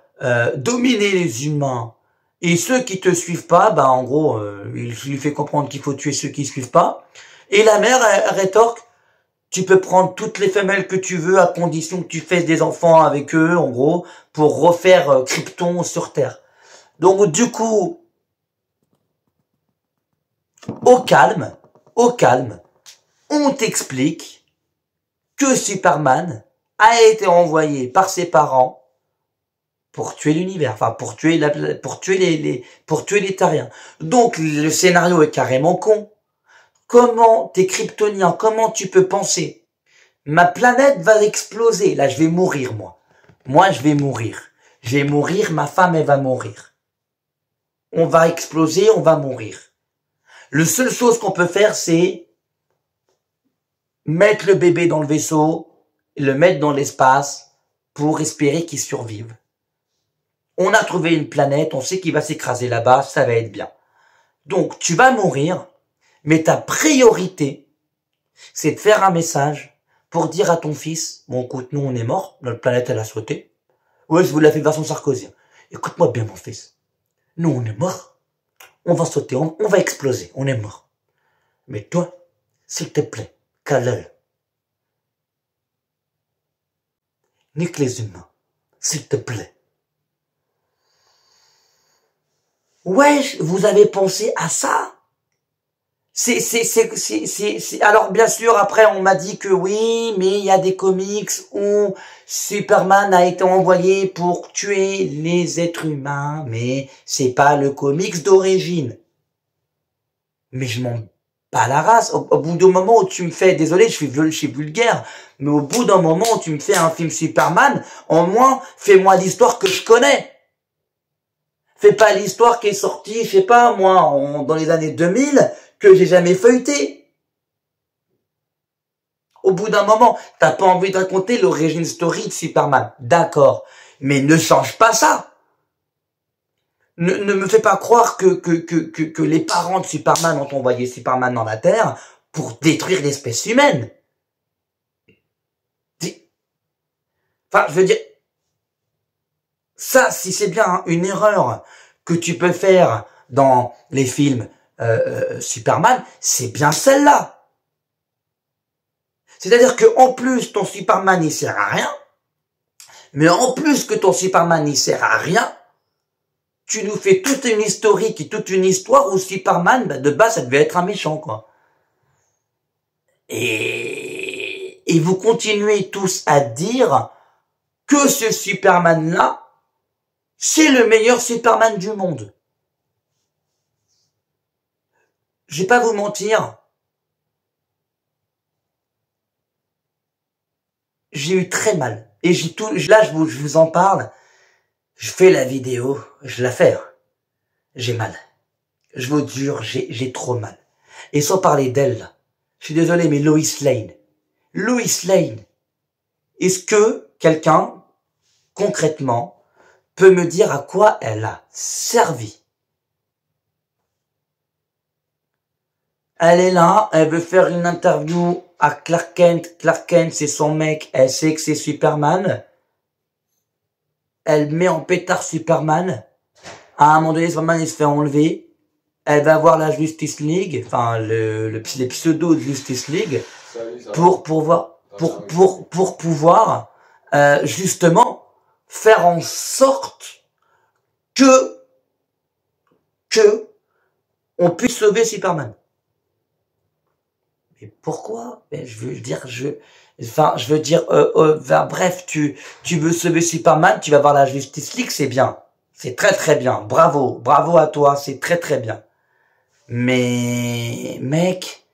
S1: dominer les humains. Et ceux qui te suivent pas, bah en gros, il lui fait comprendre qu'il faut tuer ceux qui suivent pas. Et la mère elle rétorque, tu peux prendre toutes les femelles que tu veux à condition que tu fasses des enfants avec eux, en gros, pour refaire Krypton sur Terre. Donc du coup, au calme, on t'explique que Superman a été envoyé par ses parents pour tuer l'univers, enfin pour tuer les Terriens. Donc le scénario est carrément con. Comment t'es kryptonien, comment tu peux penser? Ma planète va exploser, là je vais mourir moi. Moi je vais mourir. Je vais mourir, ma femme elle va mourir. On va exploser, on va mourir. La seule chose qu'on peut faire c'est mettre le bébé dans le vaisseau, le mettre dans l'espace pour espérer qu'il survive. On a trouvé une planète, on sait qu'il va s'écraser là-bas, ça va être bien. Donc, tu vas mourir, mais ta priorité, c'est de faire un message pour dire à ton fils, bon, écoute, nous, on est mort, notre planète, elle a sauté. Ouais, je vous l'ai fait version Sarkozy. Écoute-moi bien, mon fils. Nous, on est mort. On va sauter, on va exploser, on est mort. Mais toi, s'il te plaît, Kal-El, nique les humains, s'il te plaît. Wesh, vous avez pensé à ça? Alors bien sûr, après on m'a dit que oui, mais il y a des comics où Superman a été envoyé pour tuer les êtres humains, mais c'est pas le comics d'origine. Mais je m'en bats la race. Au bout d'un moment où tu me fais, désolé, je suis vulgaire, mais au bout d'un moment où tu me fais un film Superman, au moins, fais-moi l'histoire que je connais. Fais pas l'histoire qui est sortie, je sais pas, moi, dans les années 2000, que j'ai jamais feuilleté. Au bout d'un moment, t'as pas envie de raconter l'origine story de Superman. D'accord. Mais ne change pas ça. Ne me fais pas croire que les parents de Superman ont envoyé Superman dans la Terre pour détruire l'espèce humaine. Enfin, je veux dire, ça, si c'est bien une erreur que tu peux faire dans les films Superman, c'est bien celle-là. C'est-à-dire que en plus ton Superman il sert à rien, mais en plus que ton Superman il sert à rien, tu nous fais toute une historique et toute une histoire où Superman, bah, de base ça devait être un méchant quoi. Et vous continuez tous à dire que ce Superman-là, c'est le meilleur Superman du monde. Je vais pas vous mentir. J'ai eu très mal. Et là, je vous en parle. Je fais la vidéo. Je la fais. J'ai mal. Je vous jure, j'ai trop mal. Et sans parler d'elle, là. Je suis désolé, mais Lois Lane. Lois Lane. Est-ce que quelqu'un, concrètement, peut me dire à quoi elle a servi? Elle est là, elle veut faire une interview à Clark Kent. Clark Kent, c'est son mec, elle sait que c'est Superman. Elle met en pétard Superman. À un moment donné, Superman, il se fait enlever. Elle va voir la Justice League, enfin, les pseudos de Justice League, pour pouvoir, justement, faire en sorte que on puisse sauver Superman. Mais pourquoi? Je veux dire, bref, tu veux sauver Superman, tu vas voir la Justice League, c'est bien. C'est très très bien. Bravo à toi, c'est très très bien. Mais, mec,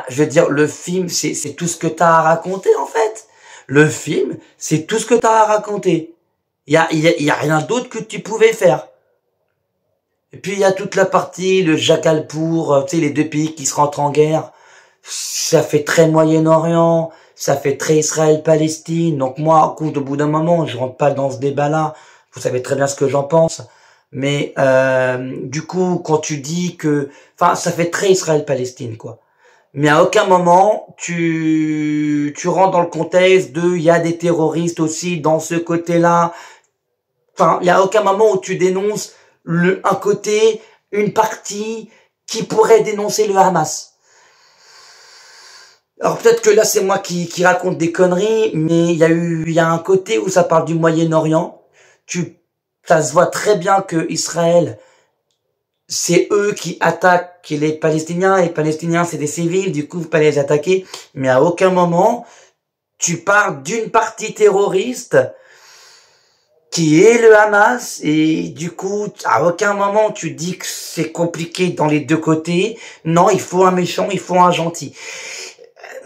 S1: je veux dire, le film, c'est tout ce que t'as à raconter, en fait. Le film, c'est tout ce que t'as à raconter. Il y a rien d'autre que tu pouvais faire. Et puis, il y a toute la partie, le jacal pour, tu sais, les deux pays qui se rentrent en guerre. Ça fait très Moyen-Orient. ça fait très Israël-Palestine. Donc moi, au bout d'un moment, je rentre pas dans ce débat-là. Vous savez très bien ce que j'en pense. Mais du coup, quand tu dis que, enfin, ça fait très Israël-Palestine, quoi. Mais à aucun moment tu rentres dans le contexte de, il y a des terroristes aussi dans ce côté-là. Enfin, il y a aucun moment où tu dénonces un côté, une partie qui pourrait dénoncer le Hamas. Alors peut-être que là c'est moi qui raconte des conneries, mais il y a un côté où ça parle du Moyen-Orient. Ça se voit très bien que Israël, c'est eux qui attaquent les Palestiniens. Les Palestiniens, c'est des civils, du coup, faut pas les attaquer. Mais à aucun moment, tu parles d'une partie terroriste qui est le Hamas. Et du coup, à aucun moment, tu dis que c'est compliqué dans les deux côtés. Non, il faut un méchant, il faut un gentil.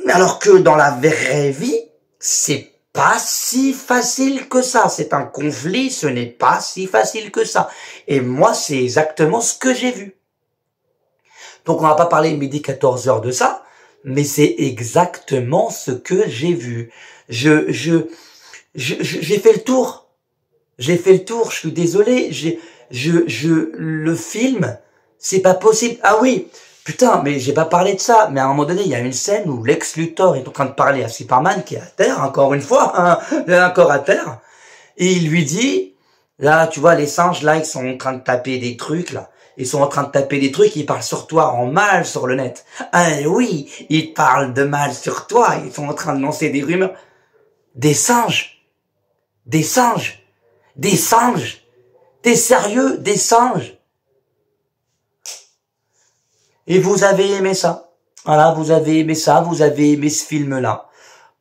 S1: Alors que dans la vraie vie, c'est pas si facile que ça. C'est un conflit, ce n'est pas si facile que ça. Et moi, c'est exactement ce que j'ai vu. Donc, on va pas parler midi 14h de ça, mais c'est exactement ce que j'ai vu. J'ai fait le tour. J'ai fait le tour, je suis désolé. Le film, c'est pas possible. Ah oui, putain, mais j'ai pas parlé de ça. Mais à un moment donné, il y a une scène où Lex Luthor est en train de parler à Superman qui est à terre, encore une fois, hein, encore à terre. Et il lui dit, là, tu vois, les singes, là, ils sont en train de taper des trucs, là. Ils sont en train de taper des trucs, ils parlent sur toi en mal sur le net. Ah oui, ils parlent de mal sur toi, ils sont en train de lancer des rumeurs. Des singes. Des singes. Des singes. T'es sérieux? Des singes. Et vous avez aimé ça. Voilà, vous avez aimé ça, vous avez aimé ce film-là.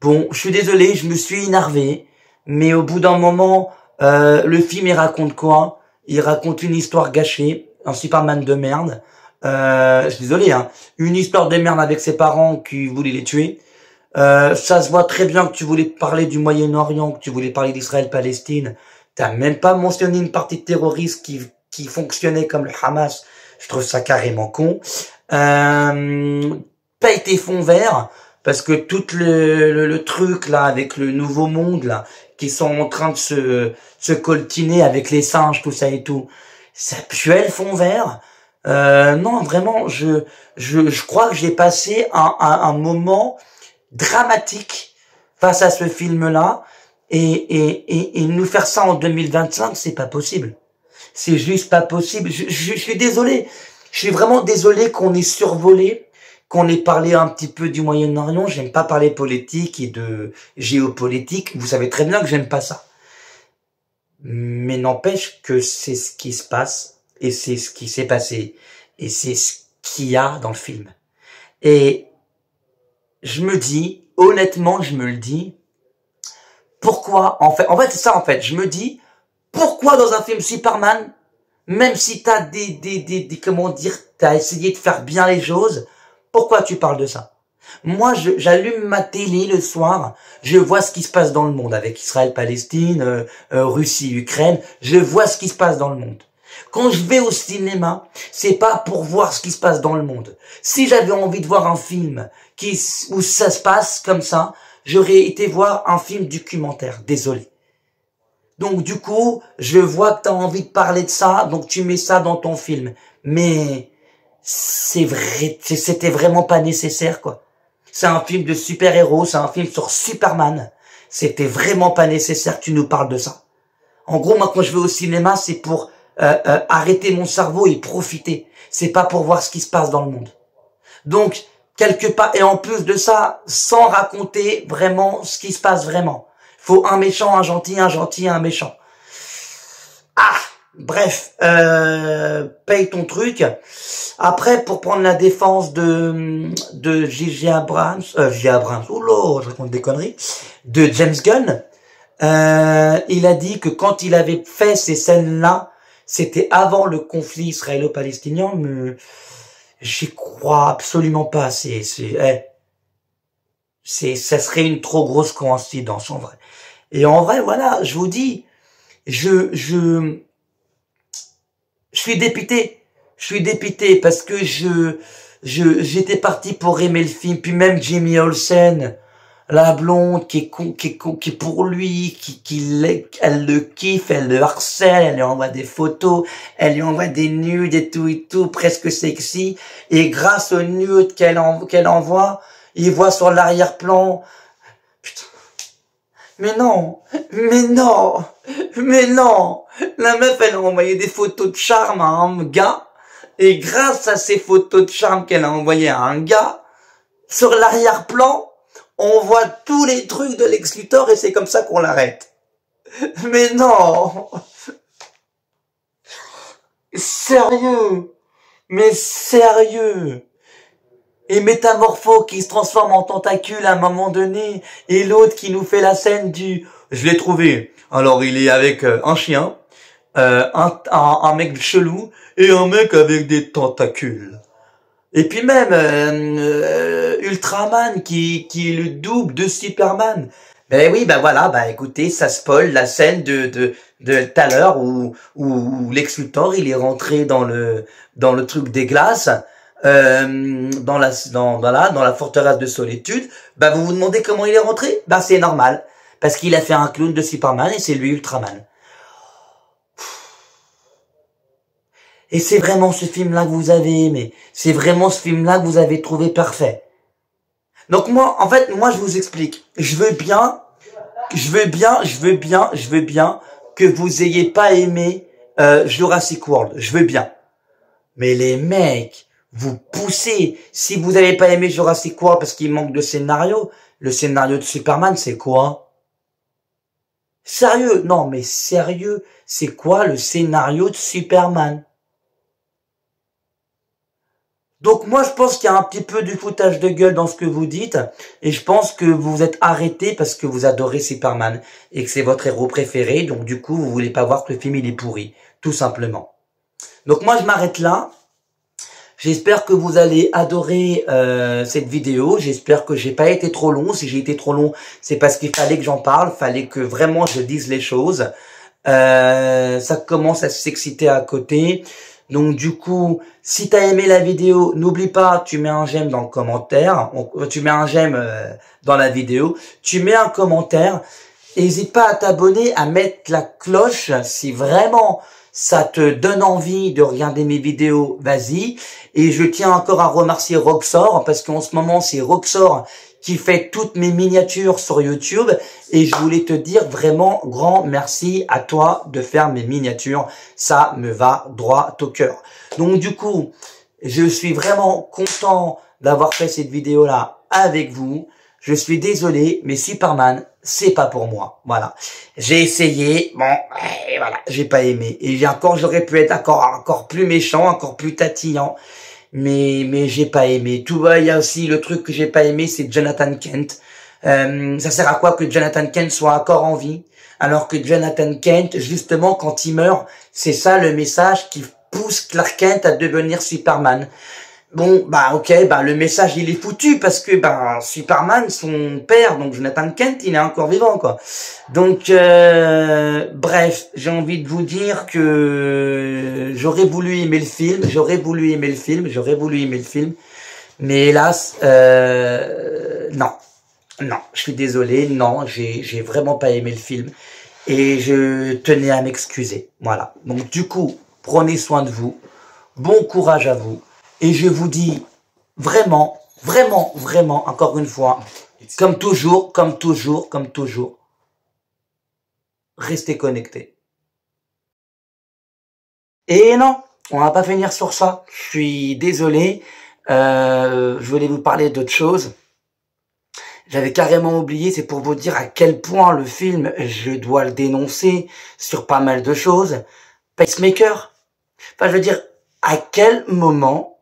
S1: Bon, je suis désolé, je me suis énervé, mais au bout d'un moment, le film, il raconte quoi? Il raconte une histoire gâchée, un Superman de merde. Je suis désolé, hein. Une histoire de merde avec ses parents qui voulaient les tuer. Ça se voit très bien que tu voulais parler du Moyen-Orient, que tu voulais parler d'Israël-Palestine. T'as même pas mentionné une partie terroriste qui fonctionnait comme le Hamas. Je trouve ça carrément con. Pas été fond vert, parce que tout le truc là avec le nouveau monde là, qui sont en train de se coltiner avec les singes, tout ça et tout, ça puait le fond vert. Non, vraiment, je crois que j'ai passé un moment dramatique face à ce film-là, et nous faire ça en 2025, c'est pas possible. C'est juste pas possible. Je suis désolé. Je suis vraiment désolé qu'on ait survolé, qu'on ait parlé un petit peu du Moyen-Orient. J'aime pas parler politique et de géopolitique. Vous savez très bien que j'aime pas ça. Mais n'empêche que c'est ce qui se passe, et c'est ce qui s'est passé, et c'est ce qu'il y a dans le film. Et je me dis, honnêtement, je me le dis, pourquoi, en fait, c'est ça, en fait, je me dis, pourquoi dans un film Superman, même si t'as comment dire, t'as essayé de faire bien les choses, pourquoi tu parles de ça? Moi, j'allume ma télé le soir, je vois ce qui se passe dans le monde avec Israël, Palestine, Russie, Ukraine, je vois ce qui se passe dans le monde. Quand je vais au cinéma, c'est pas pour voir ce qui se passe dans le monde. Si j'avais envie de voir un film où ça se passe comme ça, j'aurais été voir un film documentaire, désolé. Donc du coup, je vois que tu as envie de parler de ça, donc tu mets ça dans ton film. Mais c'est vrai, c'était vraiment pas nécessaire, quoi. C'est un film de super-héros, c'est un film sur Superman. C'était vraiment pas nécessaire que tu nous parles de ça. En gros, moi, quand je vais au cinéma, c'est pour arrêter mon cerveau et profiter. C'est pas pour voir ce qui se passe dans le monde. Donc, quelque part, et en plus de ça, sans raconter vraiment ce qui se passe vraiment. Faut un méchant, un gentil, un méchant. Ah, bref, paye ton truc. Après, pour prendre la défense de J.J. Abrams, oula, je raconte des conneries, de James Gunn, il a dit que quand il avait fait ces scènes-là, c'était avant le conflit israélo-palestinien, mais j'y crois absolument pas. Ça serait une trop grosse coïncidence, en vrai. Et en vrai, voilà, je vous dis, je suis dépité. Je suis dépité parce que j'étais parti pour aimer le film. Puis même Jimmy Olsen, La blonde qui est pour lui, elle le kiffe, elle le harcèle, elle lui envoie des photos, elle lui envoie des nudes et tout, presque sexy. Et grâce aux nudes qu'elle envoie, il voit sur l'arrière-plan, putain. Mais non, la meuf, elle a envoyé des photos de charme à un gars, et grâce à ces photos de charme qu'elle a envoyées à un gars, sur l'arrière-plan, on voit tous les trucs de Lex Luthor et c'est comme ça qu'on l'arrête. Mais non! Sérieux? Mais sérieux? Et Métamorpho qui se transforme en tentacule à un moment donné, et l'autre qui nous fait la scène du « Je l'ai trouvé ». Alors il est avec un chien, un mec chelou, et un mec avec des tentacules. Et puis même Ultraman qui est le double de Superman. Ben oui, ben voilà, ben écoutez, ça spoil la scène de tout à l'heure où Lex Luthor il est rentré dans le truc des glaces. Dans la forteresse de solitude, bah vous vous demandez comment il est rentré? Bah c'est normal, parce qu'il a fait un clown de Superman et c'est lui Ultraman. Et c'est vraiment ce film-là que vous avez aimé, c'est vraiment ce film-là que vous avez trouvé parfait. Donc moi, en fait, moi je vous explique, je veux bien que vous ayez pas aimé Jurassic World, je veux bien. Mais les mecs, vous poussez. Si vous n'avez pas aimé Jurassic World parce qu'il manque de scénario, le scénario de Superman, c'est quoi? Sérieux? Non, mais sérieux, c'est quoi le scénario de Superman? Donc moi, je pense qu'il y a un petit peu du foutage de gueule dans ce que vous dites, et je pense que vous vous êtes arrêté parce que vous adorez Superman, et que c'est votre héros préféré, donc du coup, vous voulez pas voir que le film, il est pourri, tout simplement. Donc moi, je m'arrête là. J'espère que vous allez adorer cette vidéo. J'espère que j'ai pas été trop long. Si j'ai été trop long, c'est parce qu'il fallait que j'en parle. Fallait que vraiment je dise les choses. Ça commence à s'exciter à côté. Donc du coup, si t'as aimé la vidéo, n'oublie pas, tu mets un j'aime dans le commentaire. Tu mets un j'aime dans la vidéo. Tu mets un commentaire. N'hésite pas à t'abonner, à mettre la cloche si vraiment ça te donne envie de regarder mes vidéos, vas-y. Et je tiens encore à remercier Roxor, parce qu'en ce moment, c'est Roxor qui fait toutes mes miniatures sur YouTube. Et je voulais te dire vraiment grand merci à toi de faire mes miniatures. Ça me va droit au cœur. Donc du coup, je suis vraiment content d'avoir fait cette vidéo-là avec vous. Je suis désolé, mais Superman, c'est pas pour moi. Voilà. J'ai essayé, bon, et voilà, j'ai pas aimé. Et j'aurais pu être encore plus méchant, encore plus tatillant. Mais j'ai pas aimé. Tout va, il y a aussi le truc que j'ai pas aimé, c'est Jonathan Kent. Ça sert à quoi que Jonathan Kent soit encore en vie? Alors que Jonathan Kent, justement, quand il meurt, c'est ça le message qui pousse Clark Kent à devenir Superman. Bon, bah ok, bah le message il est foutu parce que bah Superman, son père, donc Jonathan Kent, il est encore vivant quoi. Donc bref, j'ai envie de vous dire que j'aurais voulu aimer le film, mais hélas, non, je suis désolé, non, j'ai vraiment pas aimé le film et je tenais à m'excuser. Voilà. Donc du coup, prenez soin de vous, bon courage à vous. Et je vous dis vraiment, encore une fois, comme toujours, restez connectés. Et non, on va pas finir sur ça. Je suis désolé. Je voulais vous parler d'autre chose. J'avais carrément oublié, c'est pour vous dire à quel point le film, je dois le dénoncer sur pas mal de choses. Pacemaker. Enfin, je veux dire, à quel moment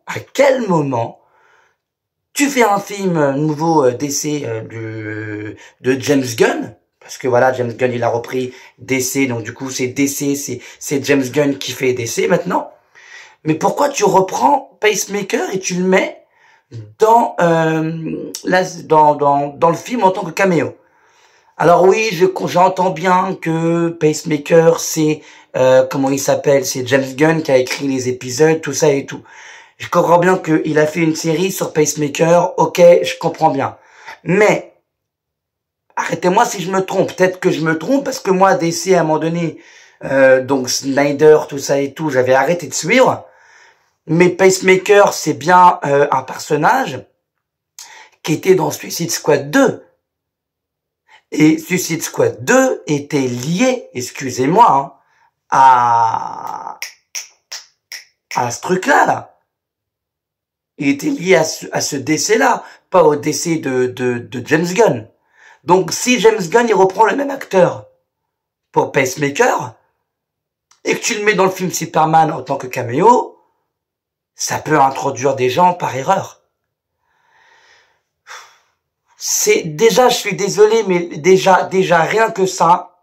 S1: tu fais un film nouveau DC de James Gunn, parce que voilà, James Gunn il a repris DC, donc du coup c'est DC, c'est James Gunn qui fait DC maintenant. Mais pourquoi tu reprends Pacemaker et tu le mets dans le film en tant que caméo? Alors oui, j'entends bien que Pacemaker c'est comment il s'appelle, c'est James Gunn qui a écrit les épisodes, tout ça et tout. Je comprends bien qu'il a fait une série sur Pacemaker, ok, je comprends bien. Mais, Arrêtez-moi si je me trompe. Peut-être que je me trompe parce que moi, DC, à un moment donné, donc Snyder, tout ça et tout, j'avais arrêté de suivre. Mais Pacemaker, c'est bien un personnage qui était dans Suicide Squad 2. Et Suicide Squad 2 était lié, excusez-moi, hein, à ce truc-là, là. Il était lié à ce décès-là, pas au décès de James Gunn. Donc, si James Gunn, il reprend le même acteur pour Pacemaker, et que tu le mets dans le film Superman en tant que caméo, ça peut introduire des gens par erreur. C'est, déjà, je suis désolé, mais déjà, rien que ça,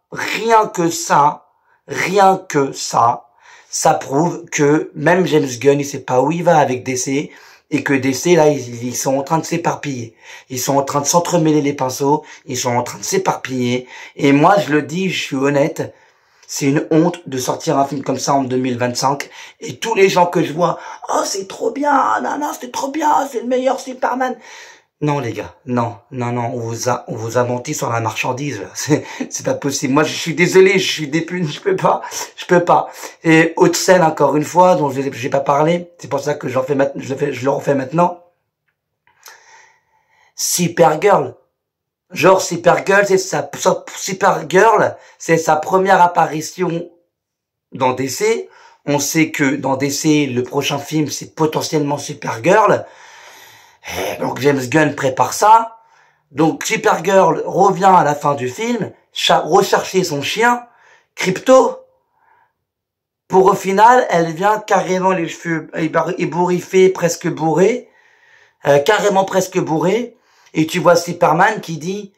S1: ça prouve que même James Gunn, il sait pas où il va avec DC, et que DC, là, ils sont en train de s'éparpiller. Ils sont en train de s'entremêler les pinceaux, ils sont en train de s'éparpiller, et moi, je le dis, je suis honnête, c'est une honte de sortir un film comme ça en 2025, et tous les gens que je vois, oh, c'est trop bien, non, c'est trop bien, c'est le meilleur Superman. Non, les gars, non, on vous a menti sur la marchandise, là. C'est pas possible. Moi, je suis désolé, je suis dépuni, je peux pas. Et haute scène, encore une fois, dont j'ai pas parlé, c'est pour ça que je le refais maintenant. Supergirl. Genre, Supergirl, c'est sa première apparition dans DC. On sait que dans DC, le prochain film, c'est potentiellement Supergirl. Donc James Gunn prépare ça. Donc Supergirl revient à la fin du film, rechercher son chien, Crypto. Pour au final, elle vient carrément les cheveux ébouriffés, presque bourrés, carrément presque bourrés. Et tu vois Superman qui dit,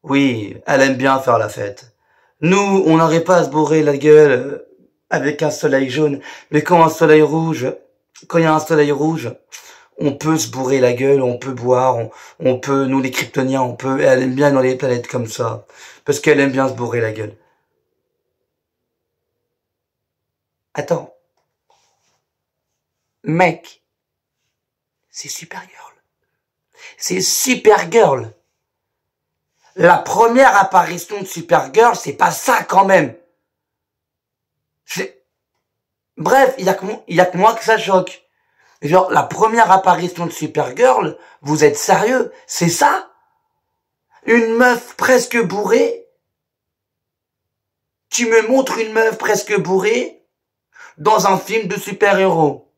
S1: oui, elle aime bien faire la fête. Nous, on n'aurait pas à se bourrer la gueule avec un soleil jaune, mais quand il y a un soleil rouge, on peut se bourrer la gueule, on peut boire, on peut, nous les Kryptoniens, elle aime bien dans les planètes comme ça, parce qu'elle aime bien se bourrer la gueule. Attends. Mec, c'est Supergirl. C'est Supergirl. La première apparition de Supergirl, c'est pas ça quand même. Bref, il y a que moi que ça choque. Genre, la première apparition de Supergirl, vous êtes sérieux? C'est ça? Une meuf presque bourrée? Tu me montres une meuf presque bourrée dans un film de super-héros?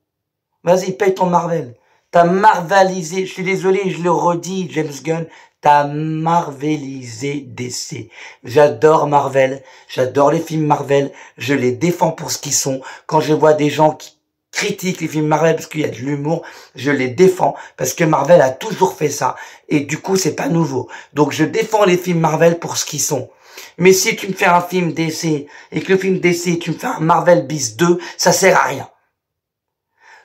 S1: Vas-y, paye ton Marvel. T'as marvelisé, je suis désolé, je le redis, James Gunn, t'as marvelisé DC. J'adore Marvel, j'adore les films Marvel, je les défends pour ce qu'ils sont. Quand je vois des gens qui critique les films Marvel parce qu'il y a de l'humour, je les défends parce que Marvel a toujours fait ça et du coup c'est pas nouveau. Donc je défends les films Marvel pour ce qu'ils sont. Mais si tu me fais un film DC et que le film DC tu me fais un Marvel bis 2, ça sert à rien.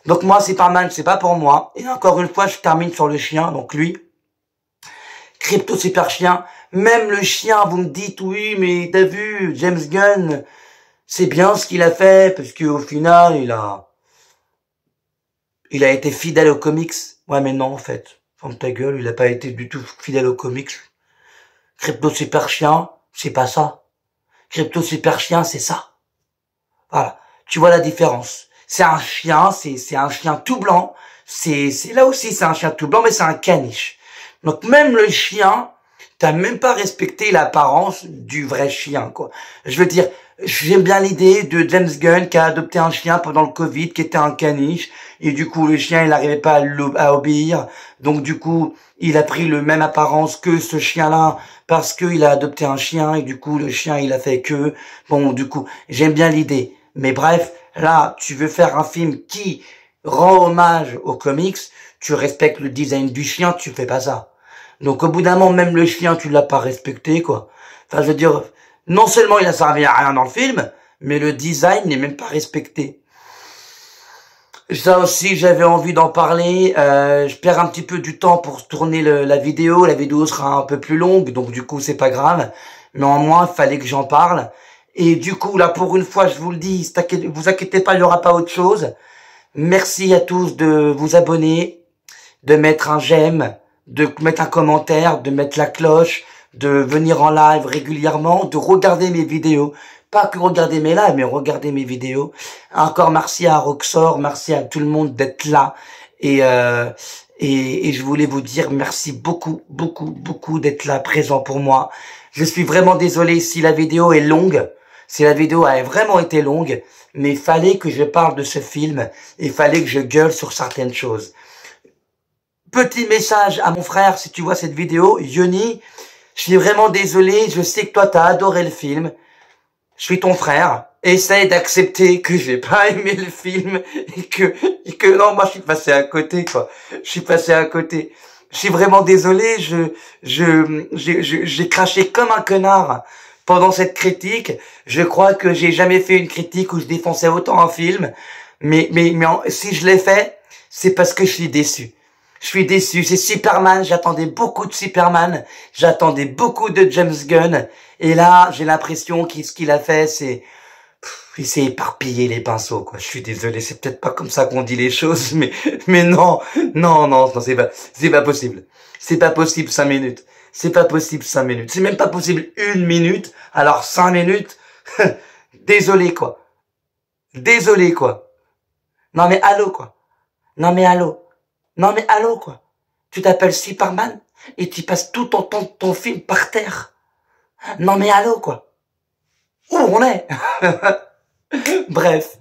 S1: Donc moi Superman c'est pas pour moi. Et encore une fois je termine sur le chien, donc lui Crypto super chien. Même le chien vous me dites oui mais t'as vu James Gunn c'est bien ce qu'il a fait parce qu'au final il a été fidèle aux comics. Ouais, mais non, en fait. Ferme ta gueule, il a pas été du tout fidèle aux comics. Crypto Super Chien, c'est pas ça. Crypto Super Chien, c'est ça. Voilà. Tu vois la différence. C'est un chien, c'est un chien tout blanc. Là aussi, c'est un chien tout blanc, mais c'est un caniche. Donc, même le chien, t'as même pas respecté l'apparence du vrai chien, quoi. Je veux dire, j'aime bien l'idée de James Gunn qui a adopté un chien pendant le Covid, qui était un caniche, et du coup, le chien, il n'arrivait pas à obéir, donc du coup, il a pris le même apparence que ce chien-là, parce qu'il a adopté un chien, et du coup, le chien, il a fait que, bon, du coup, j'aime bien l'idée. Mais bref, là, tu veux faire un film qui rend hommage aux comics, tu respectes le design du chien, tu fais pas ça. Donc au bout d'un moment, même le chien, tu l'as pas respecté, quoi. Enfin, je veux dire, non seulement il a servi à rien dans le film, mais le design n'est même pas respecté. Ça aussi, j'avais envie d'en parler. Je perds un petit peu du temps pour tourner la vidéo. La vidéo sera un peu plus longue, donc du coup, c'est pas grave. Néanmoins, il fallait que j'en parle. Et du coup, là, pour une fois, je vous le dis, vous inquiétez pas, il n'y aura pas autre chose. Merci à tous de vous abonner, de mettre un j'aime, de mettre un commentaire, de mettre la cloche, de venir en live régulièrement, de regarder mes vidéos. Pas que regarder mes lives, mais regarder mes vidéos. Encore merci à Roxor, merci à tout le monde d'être là. Et je voulais vous dire merci beaucoup, beaucoup, beaucoup d'être là, présent pour moi. Je suis vraiment désolé si la vidéo est longue, si la vidéo a vraiment été longue, mais il fallait que je parle de ce film, il fallait que je gueule sur certaines choses. Petit message à mon frère, si tu vois cette vidéo, Yoni, je suis vraiment désolé, je sais que toi t'as adoré le film, je suis ton frère, essaye d'accepter que j'ai pas aimé le film et que non, moi je suis passé à côté, quoi. Je suis passé à côté. Je suis vraiment désolé, j'ai craché comme un connard pendant cette critique. Je crois que j'ai jamais fait une critique où je défonçais autant un film, mais si je l'ai fait, c'est parce que je suis déçu. Je suis déçu, c'est Superman, j'attendais beaucoup de Superman, j'attendais beaucoup de James Gunn, et là, j'ai l'impression ce qu'il a fait, il s'est éparpillé les pinceaux, quoi. Je suis désolé, c'est peut-être pas comme ça qu'on dit les choses, mais non, c'est pas possible. C'est pas possible 5 minutes. C'est pas possible 5 minutes. C'est même pas possible 1 minute, alors 5 minutes, désolé, quoi. Désolé, quoi. Non mais allô, quoi. Non mais allô. Non mais allô, quoi. Tu t'appelles Superman et tu passes tout ton film par terre. Non mais allô, quoi. Où on est? Bref,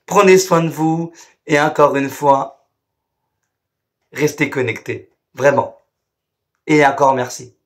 S1: prenez soin de vous et encore une fois, restez connectés. Vraiment. Et encore merci.